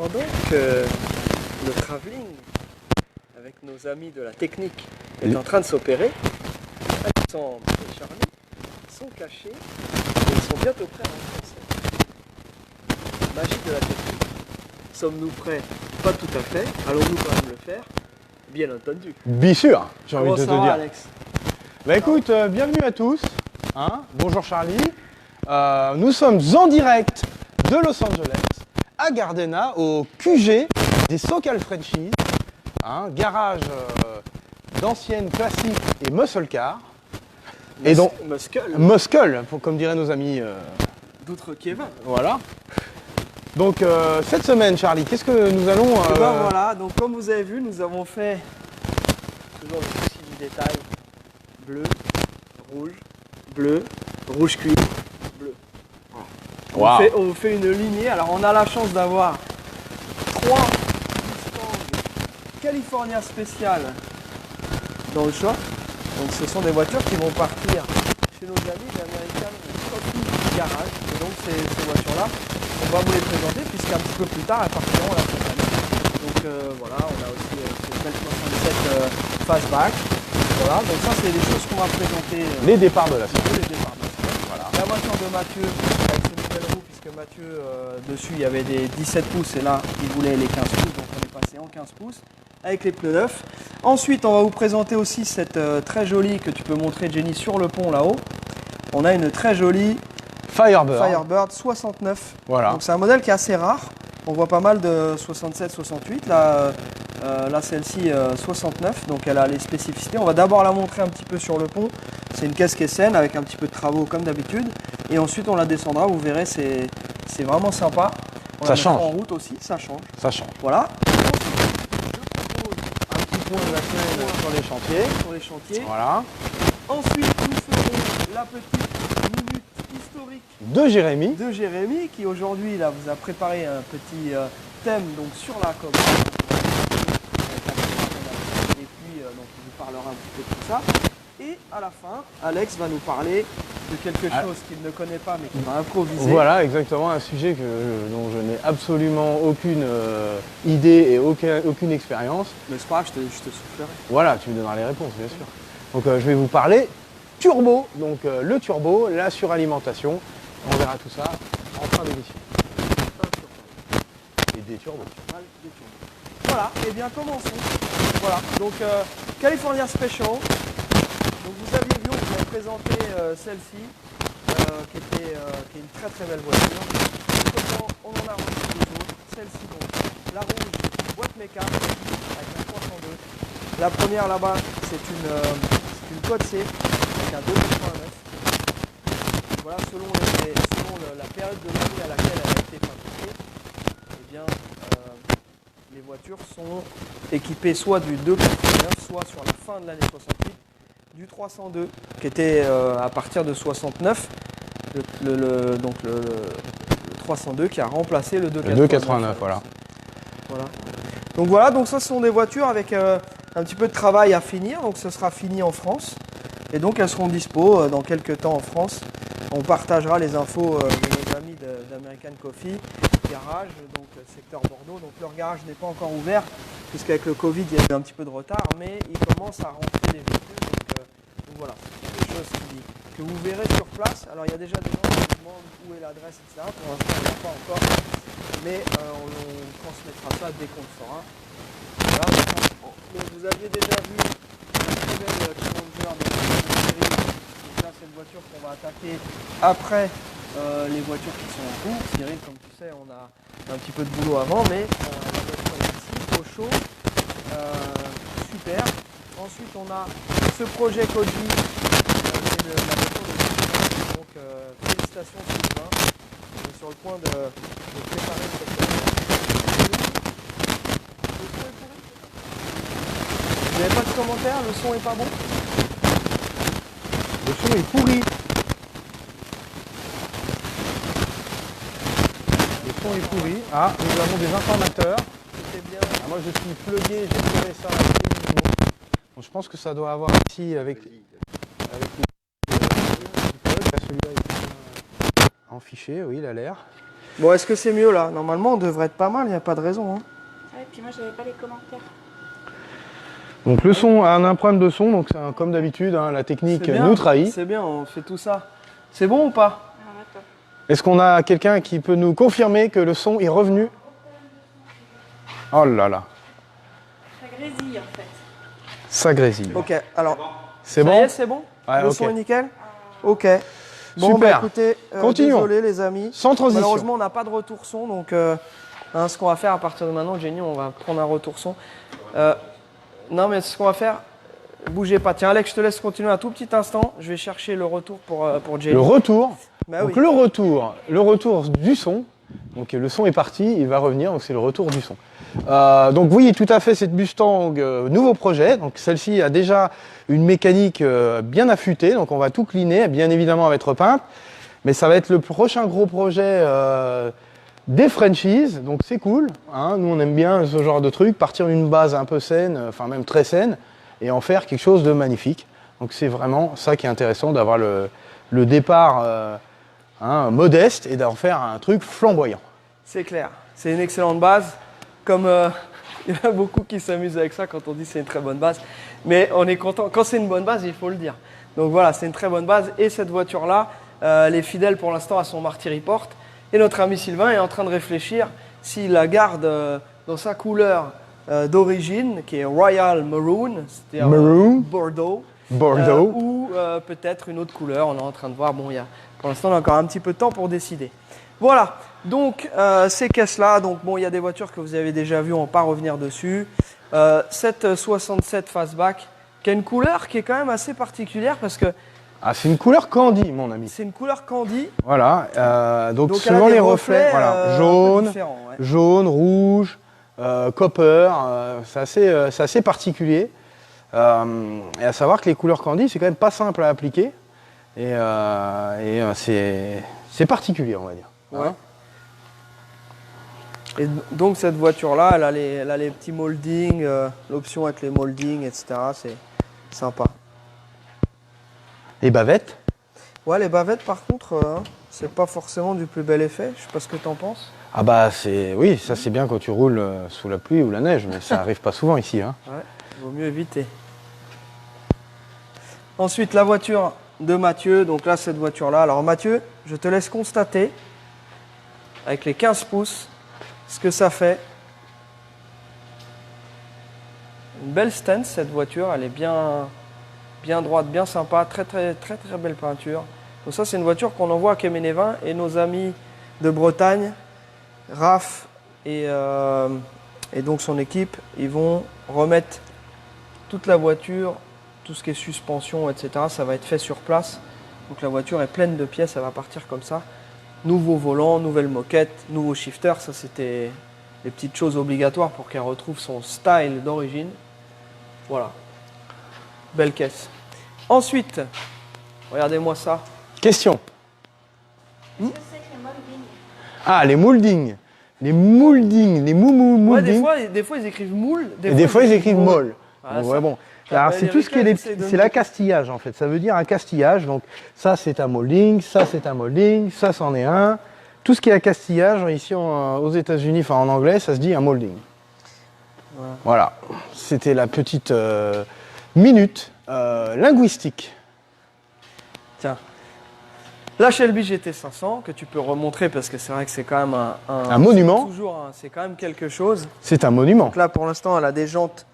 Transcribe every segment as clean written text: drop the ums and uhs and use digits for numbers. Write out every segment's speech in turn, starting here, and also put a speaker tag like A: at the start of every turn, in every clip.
A: Pendant que le travelling avec nos amis de la technique est en train de s'opérer, Alexandre et Charlie sont cachés et ils sont bientôt prêts à rentrer en scène. Magie de la technique. Sommes-nous prêts? Pas tout à fait. Allons-nous quand même le faire? Bien entendu.
B: Bien sûr, j'ai envie de te
A: Comment ça va,
B: dire.
A: Alex?
B: Bah écoute, bienvenue à tous. Hein, bonjour Charlie. Nous sommes en direct de Los Angeles, à Gardena, au QG des Sokal Frenchies. Hein, garage d'anciennes classiques et muscle car. Et donc, muscle, comme diraient nos amis.
A: D'autres Kevin.
B: Voilà. Donc cette semaine, Charlie, qu'est-ce que nous allons...
A: Et ben voilà, donc comme vous avez vu, nous avons fait toujours le souci du détail. Bleu, rouge cuir, bleu. Voilà.
B: Wow.
A: On vous fait une lignée. Alors on a la chance d'avoir 3 Mustang California Special dans le shop. Donc ce sont des voitures qui vont partir chez nos amis d'American Coffee Garage. Et donc ces voitures-là, on va vous les présenter puisqu'un petit peu plus tard, elles partiront à la compagnie. Donc voilà, on a aussi cette belle 67 Fastback. Voilà, donc ça c'est des choses qu'on va présenter.
B: Les départs de la semaine.
A: Les départs de la semaine. Voilà. La voiture de Mathieu avec ses nouvelles roues, puisque Mathieu, dessus il y avait des 17 pouces et là il voulait les 15 pouces, donc on est passé en 15 pouces avec les pneus neufs. Ensuite on va vous présenter aussi cette très jolie que tu peux montrer Jenny sur le pont là-haut. On a une très jolie Firebird 69.
B: Voilà.
A: Donc c'est un modèle qui est assez rare. On voit pas mal de 67, 68. Là celle-ci 69, donc elle a les spécificités. On va d'abord la montrer un petit peu sur le pont. C'est une caisse qui est saine avec un petit peu de travaux comme d'habitude. Et ensuite on la descendra, vous verrez, c'est vraiment sympa. On
B: ça change.
A: En route aussi, ça change.
B: Ça change.
A: Voilà. Un petit point de la semaine sur les chantiers. Sur les chantiers.
B: Voilà.
A: Ensuite nous ferons la petite minute historique
B: de Jérémy.
A: De Jérémy qui aujourd'hui là vous a préparé un petit thème donc sur la commande. Et puis donc il vous parlera un petit peu de tout ça. Et à la fin, Alex va nous parler de quelque chose qu'il ne connaît pas mais qu'il va improviser.
B: Voilà, exactement, un sujet dont je n'ai absolument aucune idée et aucune expérience.
A: Mais c'est pas grave, je te soufflerai.
B: Voilà, tu me donneras les réponses, bien sûr. Donc je vais vous parler turbo, donc le turbo, la suralimentation. On verra tout ça en fin d'émission. Et des turbos.
A: Voilà, et bien commençons. Voilà, donc California Special. Donc vous aviez vu, on vous a présenté celle-ci, qui est une très très belle voiture. On en a reçu deux autres. Celle-ci donc, la rouge, boîte méca, avec un 302. La première là-bas, c'est une Code C, avec un 289. Voilà, selon la période de l'année à laquelle elle a été fabriquée, eh bien, les voitures sont équipées soit du 289, soit sur la fin de l'année 68, du 302, qui était à partir de 69, donc le 302 qui a remplacé le 289.
B: Voilà.
A: Donc voilà, donc ça ce sont des voitures avec un petit peu de travail à finir, donc ce sera fini en France. Et donc elles seront dispo dans quelques temps en France. On partagera les infos de nos amis d'American Coffee Garage, donc secteur Bordeaux. Donc leur garage n'est pas encore ouvert, puisqu'avec le Covid il y a eu un petit peu de retard, mais ils commencent à rentrer les véhicules. Donc voilà, c'est des choses que vous verrez sur place. Alors il y a déjà des gens qui me demandent où est l'adresse, etc. Pour l'instant on ne l'a pas encore, mais on transmettra ça dès qu'on le saura. Voilà, donc vous aviez déjà vu une très belle Challenger de série. Donc là c'est une voiture qu'on va attaquer après les voitures qui sont en cours. Cyril, comme tu sais, on a un petit peu de boulot avant, mais la voiture est ici, au chaud, super. Ensuite on a ce projet Koji, c'est la voiture de Sylvain. Donc félicitations Sylvain, on est sur le point de préparer cette voiture. Vous n'avez pas de commentaires? Le son est pas bon?
B: Le son est pourri. Le son est pourri. Ah, nous avons des informateurs.
A: C'était bien.
B: Ah, moi je suis plugué, j'ai tiré ça avec les micros. Bon, je pense que ça doit avoir ici avec celui-là est en fichier, oui, il a l'air.
A: Bon, est-ce que c'est mieux là? Normalement, on devrait être pas mal, il n'y a pas de raison. Hein.
C: Ouais, puis moi, j'avais pas les commentaires.
B: Donc le son a un problème de son, donc comme d'habitude, hein, la technique nous trahit.
A: C'est bien, on fait tout ça. C'est bon ou pas?
C: Ah, attends.
B: Est-ce qu'on a quelqu'un qui peut nous confirmer que le son est revenu? Oh là là,
C: Ça grésille, en fait.
B: ça grésille.
A: Ok, alors,
B: C'est
A: ça y
B: bon?
A: est, c'est bon?
B: Ouais,
A: Le
B: ok.
A: son est nickel? Ok. Bon,
B: Super.
A: bah écoutez,
B: Continuons.
A: désolé les amis.
B: Sans transition.
A: Malheureusement, on n'a pas de retour son, donc hein, ce qu'on va faire à partir de maintenant, Jenny, on va prendre un retour son. Non, mais ce qu'on va faire, bougez pas. Tiens, Alex, je te laisse continuer un tout petit instant. Je vais chercher le retour pour Jenny.
B: Le retour,
A: Bah
B: donc
A: oui.
B: le retour du son. Donc le son est parti, il va revenir, donc c'est le retour du son. Donc oui, tout à fait, cette Mustang, nouveau projet. Donc celle-ci a déjà une mécanique bien affûtée, donc on va tout cleaner, bien évidemment elle va être repeinte. Mais ça va être le prochain gros projet des franchises, donc c'est cool. Hein, nous on aime bien ce genre de truc, partir d'une base un peu saine, enfin même très saine, et en faire quelque chose de magnifique. Donc c'est vraiment ça qui est intéressant, d'avoir le départ modeste et d'en faire un truc flamboyant.
A: C'est clair, c'est une excellente base. Comme il y en a beaucoup qui s'amusent avec ça quand on dit c'est une très bonne base. Mais on est content, quand c'est une bonne base, il faut le dire. Donc voilà, c'est une très bonne base. Et cette voiture-là, elle est fidèle pour l'instant à son Marty Report. Et notre ami Sylvain est en train de réfléchir s'il la garde dans sa couleur d'origine, qui est Royal Maroon, c'est-à-dire
B: Maroon.
A: Bordeaux.
B: Bordeaux.
A: Ou peut-être une autre couleur, on est en train de voir. Bon, pour l'instant, on a encore un petit peu de temps pour décider. Voilà, donc ces caisses-là, donc bon, il y a des voitures que vous avez déjà vues, on ne va pas revenir dessus. Cette 67 Fastback, qui a une couleur qui est quand même assez particulière parce que
B: Ah, c'est une couleur candy, mon ami.
A: c'est une couleur candy.
B: Voilà, donc
A: Donc elle a
B: selon
A: des
B: les reflets, voilà,
A: un peu
B: jaune,
A: différents, ouais.
B: jaune, rouge, copper, c'est assez particulier. Et à savoir que les couleurs candy, c'est quand même pas simple à appliquer. Et c'est particulier, on va dire.
A: Ouais. Et donc cette voiture-là, elle a les petits moldings, l'option avec les moldings, etc. C'est sympa.
B: Les bavettes.
A: Ouais, les bavettes, par contre, c'est pas forcément du plus bel effet. Je sais pas ce que t'en penses.
B: Ah bah oui, ça c'est bien quand tu roules sous la pluie ou la neige, mais ça arrive pas souvent ici. Hein.
A: Ouais, vaut mieux éviter. Ensuite, la voiture de Mathieu. Donc là, cette voiture-là. Alors Mathieu, je te laisse constater, avec les 15 pouces, ce que ça fait. Une belle stance, cette voiture. Elle est bien droite, bien sympa. Très belle peinture. Donc ça, c'est une voiture qu'on envoie à Keménévin. Et nos amis de Bretagne, Raph et donc son équipe, ils vont remettre toute la voiture, tout ce qui est suspension, etc. Ça va être fait sur place. Donc la voiture est pleine de pièces, elle va partir comme ça. Nouveau volant, nouvelle moquette, nouveau shifter. Ça, c'était les petites choses obligatoires pour qu'elle retrouve son style d'origine. Voilà. Belle caisse. Ensuite, regardez-moi ça.
B: Question.
C: Qu'est-ce que c'est que les moldings?
B: Ah, les moldings. Les moldings, les
A: Ouais,
B: moldings.
A: des fois, ils écrivent moule.
B: Et des fois, ils écrivent molle.
A: Voilà,
B: Donc,
A: ça.
B: ouais, bon.
A: Ça
B: Alors,
A: s'appelle
B: c'est tout ce qui est
A: Erika,
B: des
A: j'essaie de
B: c'est
A: me-
B: l'accastillage, en fait. Ça veut dire un castillage. Donc, ça, c'est un molding. Ça, c'est un molding. Ça, c'en est un. Tout ce qui est accastillage, ici aux États-Unis, enfin en anglais, ça se dit un molding. Voilà. C'était la petite minute linguistique.
A: Tiens. La Shelby GT500, que tu peux remontrer parce que c'est vrai que c'est quand même
B: Un monument.
A: C'est quand même quelque chose.
B: C'est un monument.
A: Donc là, pour l'instant, elle a des jantes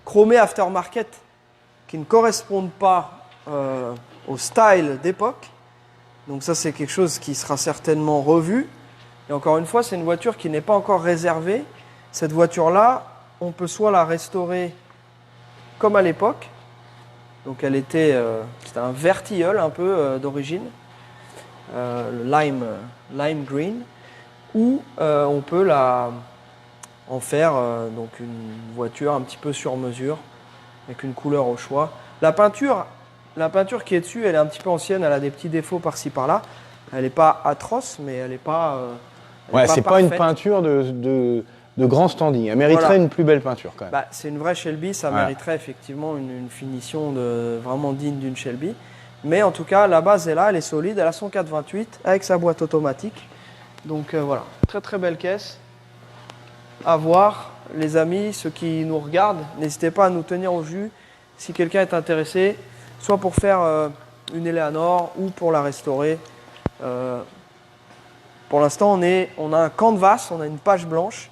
A: chromées aftermarket qui ne correspondent pas au style d'époque. Donc ça, c'est quelque chose qui sera certainement revu. Et encore une fois, c'est une voiture qui n'est pas encore réservée. Cette voiture-là, on peut soit la restaurer comme à l'époque. Donc elle était, c'était un vert tilleul un peu d'origine, le lime green, ou on peut en faire donc une voiture un petit peu sur mesure, avec une couleur au choix. La peinture qui est dessus, elle est un petit peu ancienne, elle a des petits défauts par-ci par-là. Elle n'est pas atroce, mais elle n'est pas.
B: Ouais, c'est pas une
A: parfaite.
B: peinture de grand standing. Elle mériterait
A: Voilà.
B: une plus belle peinture quand même.
A: Bah, c'est une vraie Shelby, ça
B: Voilà.
A: mériterait effectivement une finition vraiment digne d'une Shelby. Mais en tout cas, la base est là, elle est solide, elle a son 428 avec sa boîte automatique. Donc voilà, très très belle caisse. À voir, les amis, ceux qui nous regardent, n'hésitez pas à nous tenir au jus si quelqu'un est intéressé, soit pour faire une Eleanor ou pour la restaurer. Pour l'instant, on a un canvas, on a une page blanche.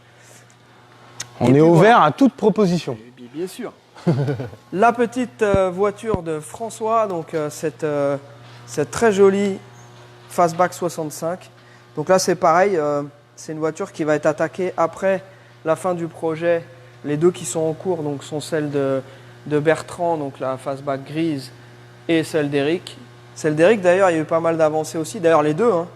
B: On est ouvert à toute proposition.
A: Bien sûr. La petite voiture de François, donc cette très jolie Fastback 65. Donc là, c'est pareil, c'est une voiture qui va être attaquée après la fin du projet. Les deux qui sont en cours donc, sont celles de Bertrand, donc la Fastback grise, et celle d'Eric. Celle d'Eric, d'ailleurs, il y a eu pas mal d'avancées aussi. D'ailleurs, les deux. Hein.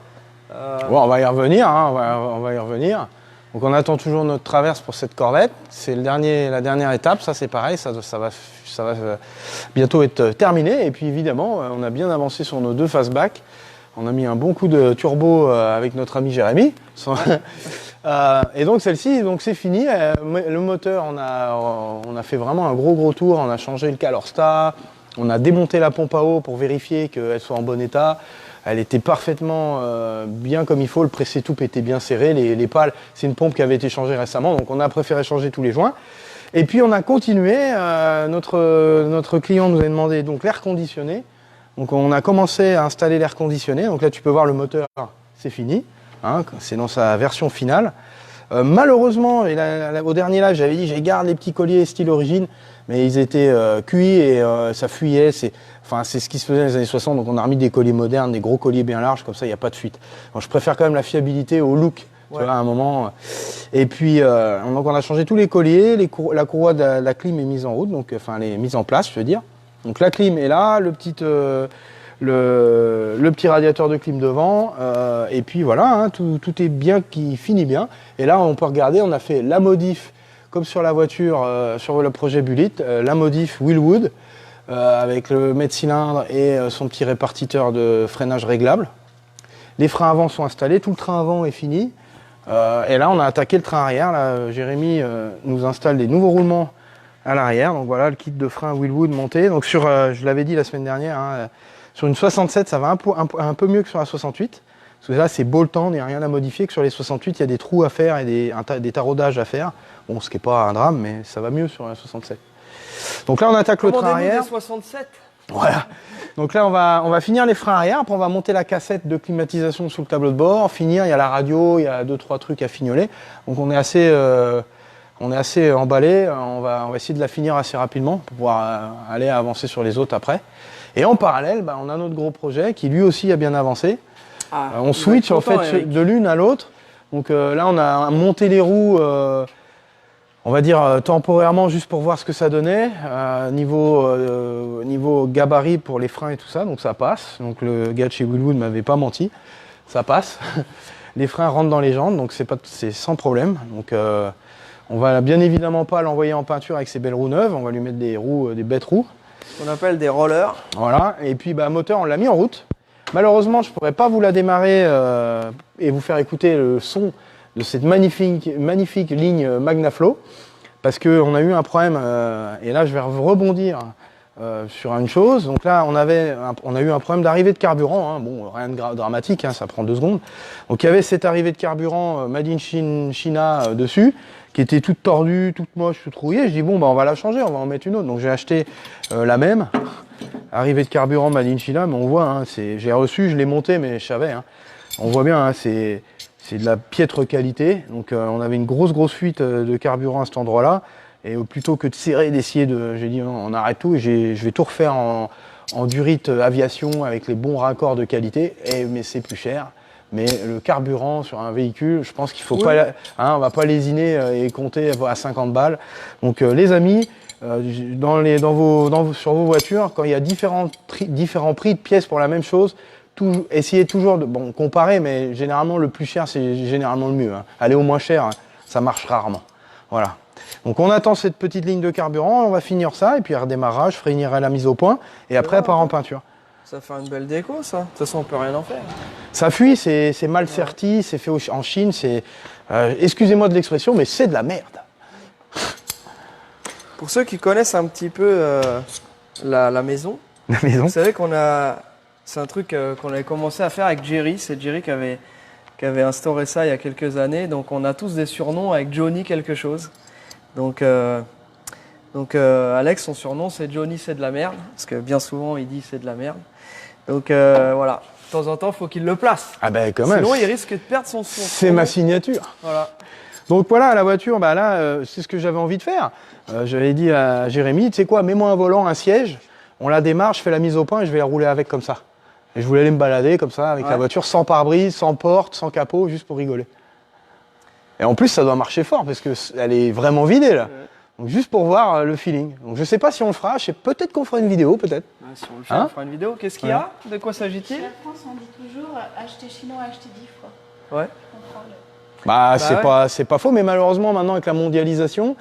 B: Bon, on va y revenir, hein, on va y revenir. Donc on attend toujours notre traverse pour cette Corvette. C'est la dernière étape, ça c'est pareil, ça va bientôt être terminé. Et puis évidemment, on a bien avancé sur nos deux Fastback. On a mis un bon coup de turbo avec notre ami Jérémy. Et donc celle-ci, donc c'est fini. Le moteur, on a fait vraiment un gros tour. On a changé le Calorstar. On a démonté la pompe à eau pour vérifier qu'elle soit en bon état. Elle était parfaitement bien comme il faut. Le pressé-toupe était bien serré. Les pales, c'est une pompe qui avait été changée récemment. Donc on a préféré changer tous les joints. Et puis on a continué. Notre client nous a demandé donc l'air conditionné. Donc on a commencé à installer l'air conditionné. Donc là tu peux voir le moteur, c'est fini. Hein, c'est dans sa version finale. Malheureusement, au dernier live, j'avais dit j'ai gardé les petits colliers style origine, mais ils étaient cuits et ça fuyait. C'est ce qui se faisait dans les années 60. Donc on a remis des colliers modernes, des gros colliers bien larges, comme ça il n'y a pas de fuite. Bon, je préfère quand même la fiabilité au look. Tu vois, à un moment. Et puis donc on a changé tous les colliers. La courroie de la clim est mise en route, donc enfin elle est mise en place, je veux dire. Donc la clim est là, le petit radiateur de clim devant, et puis voilà, hein, tout est bien, qui finit bien. Et là, on peut regarder, on a fait la modif, comme sur la voiture, sur le projet Bullet, la modif Willwood, avec le mètre-cylindre et son petit répartiteur de freinage réglable. Les freins avant sont installés, tout le train avant est fini. Et là, on a attaqué le train arrière. Là, Jérémy nous installe des nouveaux roulements à l'arrière. Donc voilà, le kit de frein Willwood monté. Donc je l'avais dit la semaine dernière, hein, sur une 67, ça va un peu mieux que sur la 68. Parce que là, c'est boltant, il n'y a rien à modifier. Que sur les 68, il y a des trous à faire et des taraudages à faire. Bon, ce qui n'est pas un drame, mais ça va mieux sur la 67. Donc là, on attaque le train arrière.
A: 67.
B: Voilà. Donc là, on va finir les freins arrière. Après, on va monter la cassette de climatisation sous le tableau de bord. Finir, il y a la radio, il y a 2-3 trucs à fignoler. Donc on est assez emballé. On va essayer de la finir assez rapidement pour pouvoir aller avancer sur les autres après. Et en parallèle, on a notre gros projet qui lui aussi a bien avancé. On switch en fait de l'une à l'autre. Donc là, on a monté les roues, on va dire temporairement juste pour voir ce que ça donnait. Niveau gabarit pour les freins et tout ça, donc ça passe. Donc le gars de chez Willwood ne m'avait pas menti, ça passe. Les freins rentrent dans les jantes, donc c'est sans problème. Donc on va bien évidemment pas l'envoyer en peinture avec ses belles roues neuves, on va lui mettre des bêtes roues.
A: On appelle des rollers.
B: Voilà, et puis moteur, on l'a mis en route. Malheureusement, je ne pourrais pas vous la démarrer et vous faire écouter le son de cette magnifique ligne Magnaflow, parce qu'on a eu un problème, et là je vais rebondir sur une chose. Donc là, on a eu un problème d'arrivée de carburant, hein. Bon, rien de dramatique, hein, ça prend 2 secondes. Donc il y avait cette arrivée de carburant Made in China dessus, qui était toute tordue, toute moche, toute rouillée. Je dis bon, on va la changer, on va en mettre une autre. Donc j'ai acheté la même, arrivée de carburant Made in China, mais on voit, hein, j'ai reçu, je l'ai monté, mais je savais. Hein. On voit bien, hein, c'est de la piètre qualité. Donc on avait une grosse fuite de carburant à cet endroit-là. Et plutôt que de serrer et d'essayer j'ai dit non, on arrête tout et je vais tout refaire en durite aviation avec les bons raccords de qualité. Mais c'est plus cher. Mais le carburant sur un véhicule, je pense qu'il faut pas, hein, on va pas lésiner et compter à 50 balles. Donc les amis, sur vos voitures, quand il y a différents prix de pièces pour la même chose, essayez toujours de comparer, mais généralement le plus cher c'est généralement le mieux. Hein. Aller au moins cher, hein, ça marche rarement. Voilà. Donc on attend cette petite ligne de carburant, on va finir ça, et puis redémarrage, freinirait la mise au point, et après part en peinture.
A: Ça fait une belle déco, ça. De toute façon, on peut rien en faire.
B: Ça fuit, c'est mal serti, c'est fait en Chine, c'est... excusez-moi de l'expression, mais c'est de la merde.
A: Pour ceux qui connaissent un petit peu la maison, vous savez c'est un truc qu'on avait commencé à faire avec Jerry. C'est Jerry qui avait qui avait instauré ça il y a quelques années. Donc on a tous des surnoms avec Johnny quelque chose. Donc Alex, son surnom c'est Johnny c'est de la merde, parce que bien souvent il dit c'est de la merde. Donc voilà, de temps en temps il faut qu'il le place.
B: Ah ben quand même.
A: Sinon il risque de perdre son
B: C'est ma signature.
A: Voilà.
B: Donc voilà, la voiture, bah là, c'est ce que j'avais envie de faire. J'avais dit à Jérémy, tu sais quoi, mets-moi un volant, un siège, on la démarre, je fais la mise au point et je vais la rouler avec comme ça. Et je voulais aller me balader comme ça avec la voiture, sans pare-brise, sans porte, sans capot, juste pour rigoler. Et en plus, ça doit marcher fort parce qu'elle est vraiment vidée là. Donc juste pour voir le feeling. Donc je sais pas si on le fera, peut-être qu'on fera une vidéo, peut-être.
A: Ouais, si on le fait, on fera une vidéo. Qu'est-ce qu'il y a? De quoi s'agit-il?
C: Chez la France, on dit toujours acheter chinois, acheter 10 fois.
A: Ouais.
C: Je comprends le-
B: Bah,
A: ouais.
B: c'est pas faux, mais malheureusement maintenant avec la mondialisation,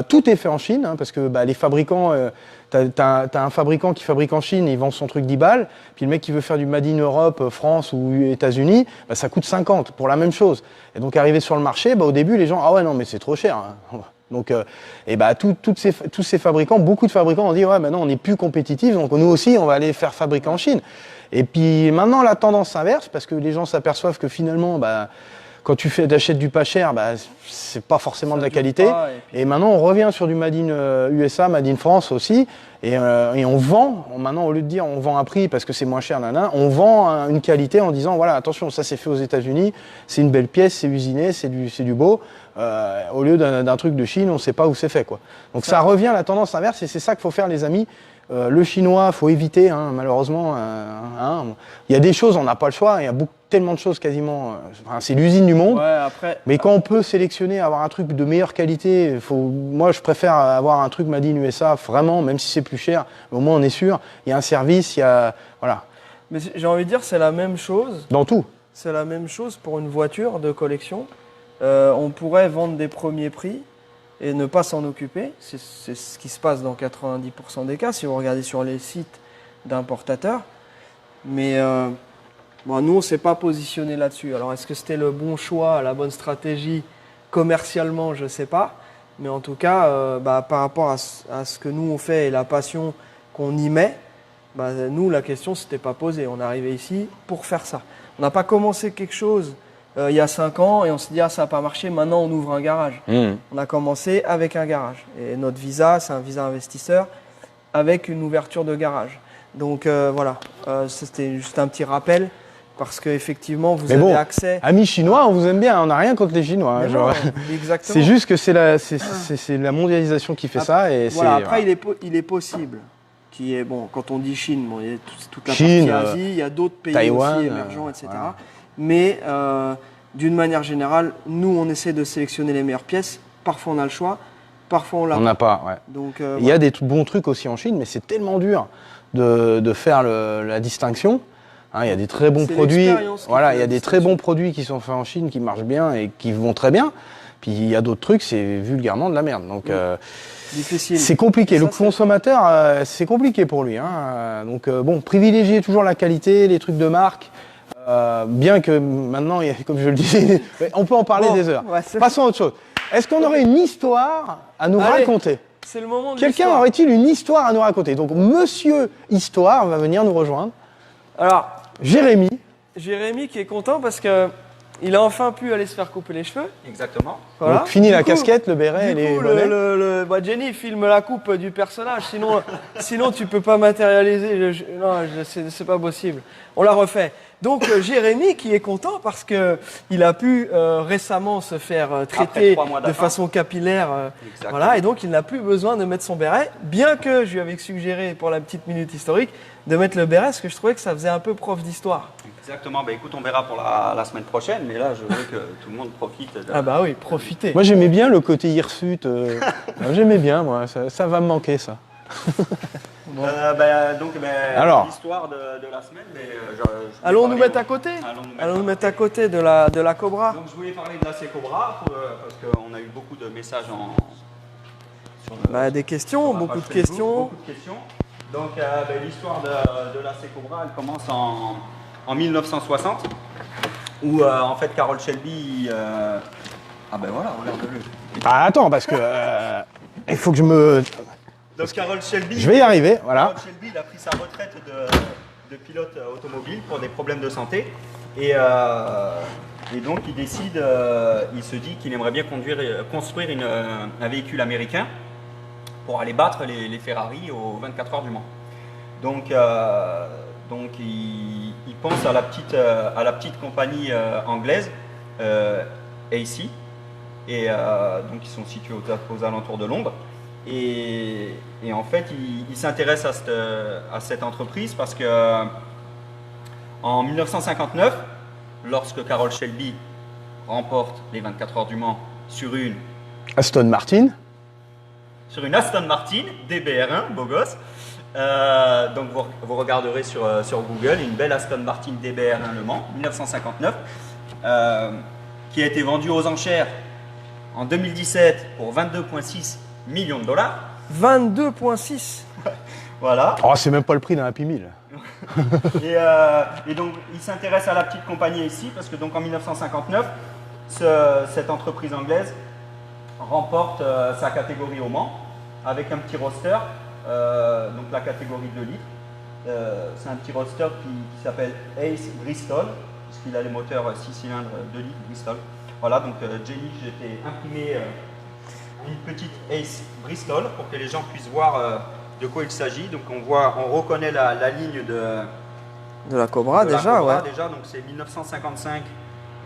B: tout est fait en Chine, hein, parce que bah, les fabricants, t'as un fabricant qui fabrique en Chine, il vend son truc 10 balles, puis le mec qui veut faire du Made in Europe, France ou États-Unis, bah, ça coûte 50 pour la même chose. Et donc arrivé sur le marché, bah, au début les gens, ah ouais non mais c'est trop cher. Hein. Donc, et bah, tous ces fabricants, beaucoup de fabricants ont dit ouais maintenant on n'est plus compétitif, donc nous aussi on va aller faire fabriquer en Chine. Et puis maintenant la tendance s'inverse parce que les gens s'aperçoivent que finalement bah, quand tu achètes du pas cher, bah, c'est pas forcément de la qualité. Et maintenant, on revient sur du Made in USA, Made in France aussi. Et on vend, maintenant, au lieu de dire on vend un prix parce que c'est moins cher, on vend une qualité en disant voilà, attention, ça c'est fait aux États-Unis, c'est une belle pièce, c'est usiné, c'est du beau. Au lieu d'un truc de Chine, on sait pas où c'est fait, quoi. Donc ça revient à la tendance inverse et c'est ça qu'il faut faire, les amis. Le chinois, faut éviter, hein, malheureusement. Il y a des choses, on n'a pas le choix. Il y a tellement de choses quasiment. C'est l'usine du monde.
A: Ouais, après,
B: mais quand on peut sélectionner, avoir un truc de meilleure qualité, moi je préfère avoir un truc Made in USA, vraiment, même si c'est plus cher. Au moins on est sûr. Il y a un service, il y a voilà.
A: Mais j'ai envie de dire, c'est la même chose.
B: Dans tout.
A: C'est la même chose pour une voiture de collection. On pourrait vendre des premiers prix et ne pas s'en occuper. C'est ce qui se passe dans 90% des cas, si vous regardez sur les sites d'importateurs. Mais bon, nous, on ne s'est pas positionné là-dessus. Alors, est-ce que c'était le bon choix, la bonne stratégie commercialement? Je ne sais pas. Mais en tout cas, par rapport à ce que nous, on fait et la passion qu'on y met, nous, la question ne s'était pas posée. On est arrivé ici pour faire ça. On n'a pas commencé quelque chose il y a 5 ans et on s'est dit ça n'a pas marché, maintenant on ouvre un garage. On a commencé avec un garage et notre visa c'est un visa investisseur avec une ouverture de garage. Donc voilà, c'était juste un petit rappel parce qu'effectivement vous avez accès.
B: Amis chinois, on vous aime bien, on n'a rien contre les Chinois. Hein,
A: non, exactement.
B: C'est juste que c'est la mondialisation qui fait ça. Et
A: voilà, après il est possible. Qui est, bon, quand on dit Chine, bon, il y a toute la
B: Chine,
A: partie Asie, il y a d'autres pays
B: Taïwan,
A: aussi émergents, etc.
B: Voilà.
A: Mais d'une manière générale, nous, on essaie de sélectionner les meilleures pièces. Parfois, on a le choix. Parfois, on l'a.
B: On n'a pas, ouais.
A: Donc,
B: il y a des bons trucs aussi en Chine, mais c'est tellement dur de faire la distinction. Hein, il y a des très bons produits. Voilà, il y a des très bons produits qui sont faits en Chine, qui marchent bien et qui vont très bien. Puis il y a d'autres trucs, c'est vulgairement de la merde. Donc
A: difficile.
B: C'est compliqué. Le consommateur, c'est compliqué pour lui. Hein. Donc bon, privilégier toujours la qualité, les trucs de marque. Bien que maintenant, comme je le disais, on peut en parler des heures.
A: Ouais,
B: passons à autre chose. Est-ce qu'on aurait une histoire à nous raconter?
A: C'est le moment de
B: Quelqu'un aurait-il une histoire à nous raconter? Donc Monsieur Histoire va venir nous rejoindre.
A: Alors,
B: Jérémy
A: qui est content parce que il a enfin pu aller se faire couper les cheveux.
D: Exactement.
A: Voilà.
B: Donc fini la casquette, le béret et les bonnets.
A: Jenny filme la coupe du personnage, sinon tu peux pas matérialiser. Non, c'est pas possible. On la refait. Donc Jérémy qui est content parce que il a pu récemment se faire traiter de façon capillaire, voilà, et donc il n'a plus besoin de mettre son béret, bien que je lui avais suggéré pour la petite minute historique de mettre le béret, parce que je trouvais que ça faisait un peu prof d'histoire.
D: Exactement. Écoute, on verra pour la semaine prochaine, mais là je veux que tout le monde profite.
A: Ah bah oui, profitez.
B: Moi j'aimais bien le côté hirsute. J'aimais bien, moi. Ça va me manquer, ça.
D: Alors, l'histoire de la semaine.
A: Allons nous mettre à côté. Allons nous mettre à côté de la Cobra.
D: Donc je voulais parler de la C-Cobra parce qu'on a eu beaucoup de messages
A: des questions, beaucoup de questions.
D: Donc l'histoire de la C-Cobra, elle commence en 1960 où en fait Carroll Shelby. Regarde-le.
B: Ah, attends, parce que il faut que je me.
D: Donc Carroll Shelby.
B: Je vais y arriver, voilà.
D: Carroll Shelby, il a pris sa retraite de pilote automobile pour des problèmes de santé. Et Et donc il décide, il se dit qu'il aimerait bien construire un véhicule américain pour aller battre les Ferrari aux 24 heures du Mans. Donc il pense à la petite compagnie anglaise AC, et donc ils sont situés aux alentours de Londres. Et en fait, il s'intéresse à cette entreprise parce que en 1959, lorsque Carroll Shelby remporte les 24 heures du Mans sur une
B: Aston Martin
D: DBR1, beau gosse. Donc vous regarderez sur Google, une belle Aston Martin DBR1 Le Mans 1959, qui a été vendue aux enchères en 2017 pour 22,6 millions de dollars.
A: 22,6.
D: Voilà.
B: Oh, c'est même pas le prix d'un Happy Meal.
D: Et donc il s'intéresse à la petite compagnie ici parce que donc en 1959, cette entreprise anglaise remporte sa catégorie au Mans avec un petit roster, donc la catégorie 2 litres. C'est un petit roster qui s'appelle Ace Bristol, puisqu'il a les moteurs 6 cylindres 2 litres Bristol. Voilà, donc Jenny, j'ai fait imprimer une petite Ace Bristol pour que les gens puissent voir de quoi il s'agit. Donc on reconnaît la ligne
A: De la Cobra,
D: de la
A: déjà,
D: Cobra,
A: ouais.
D: déjà, donc c'est 1955,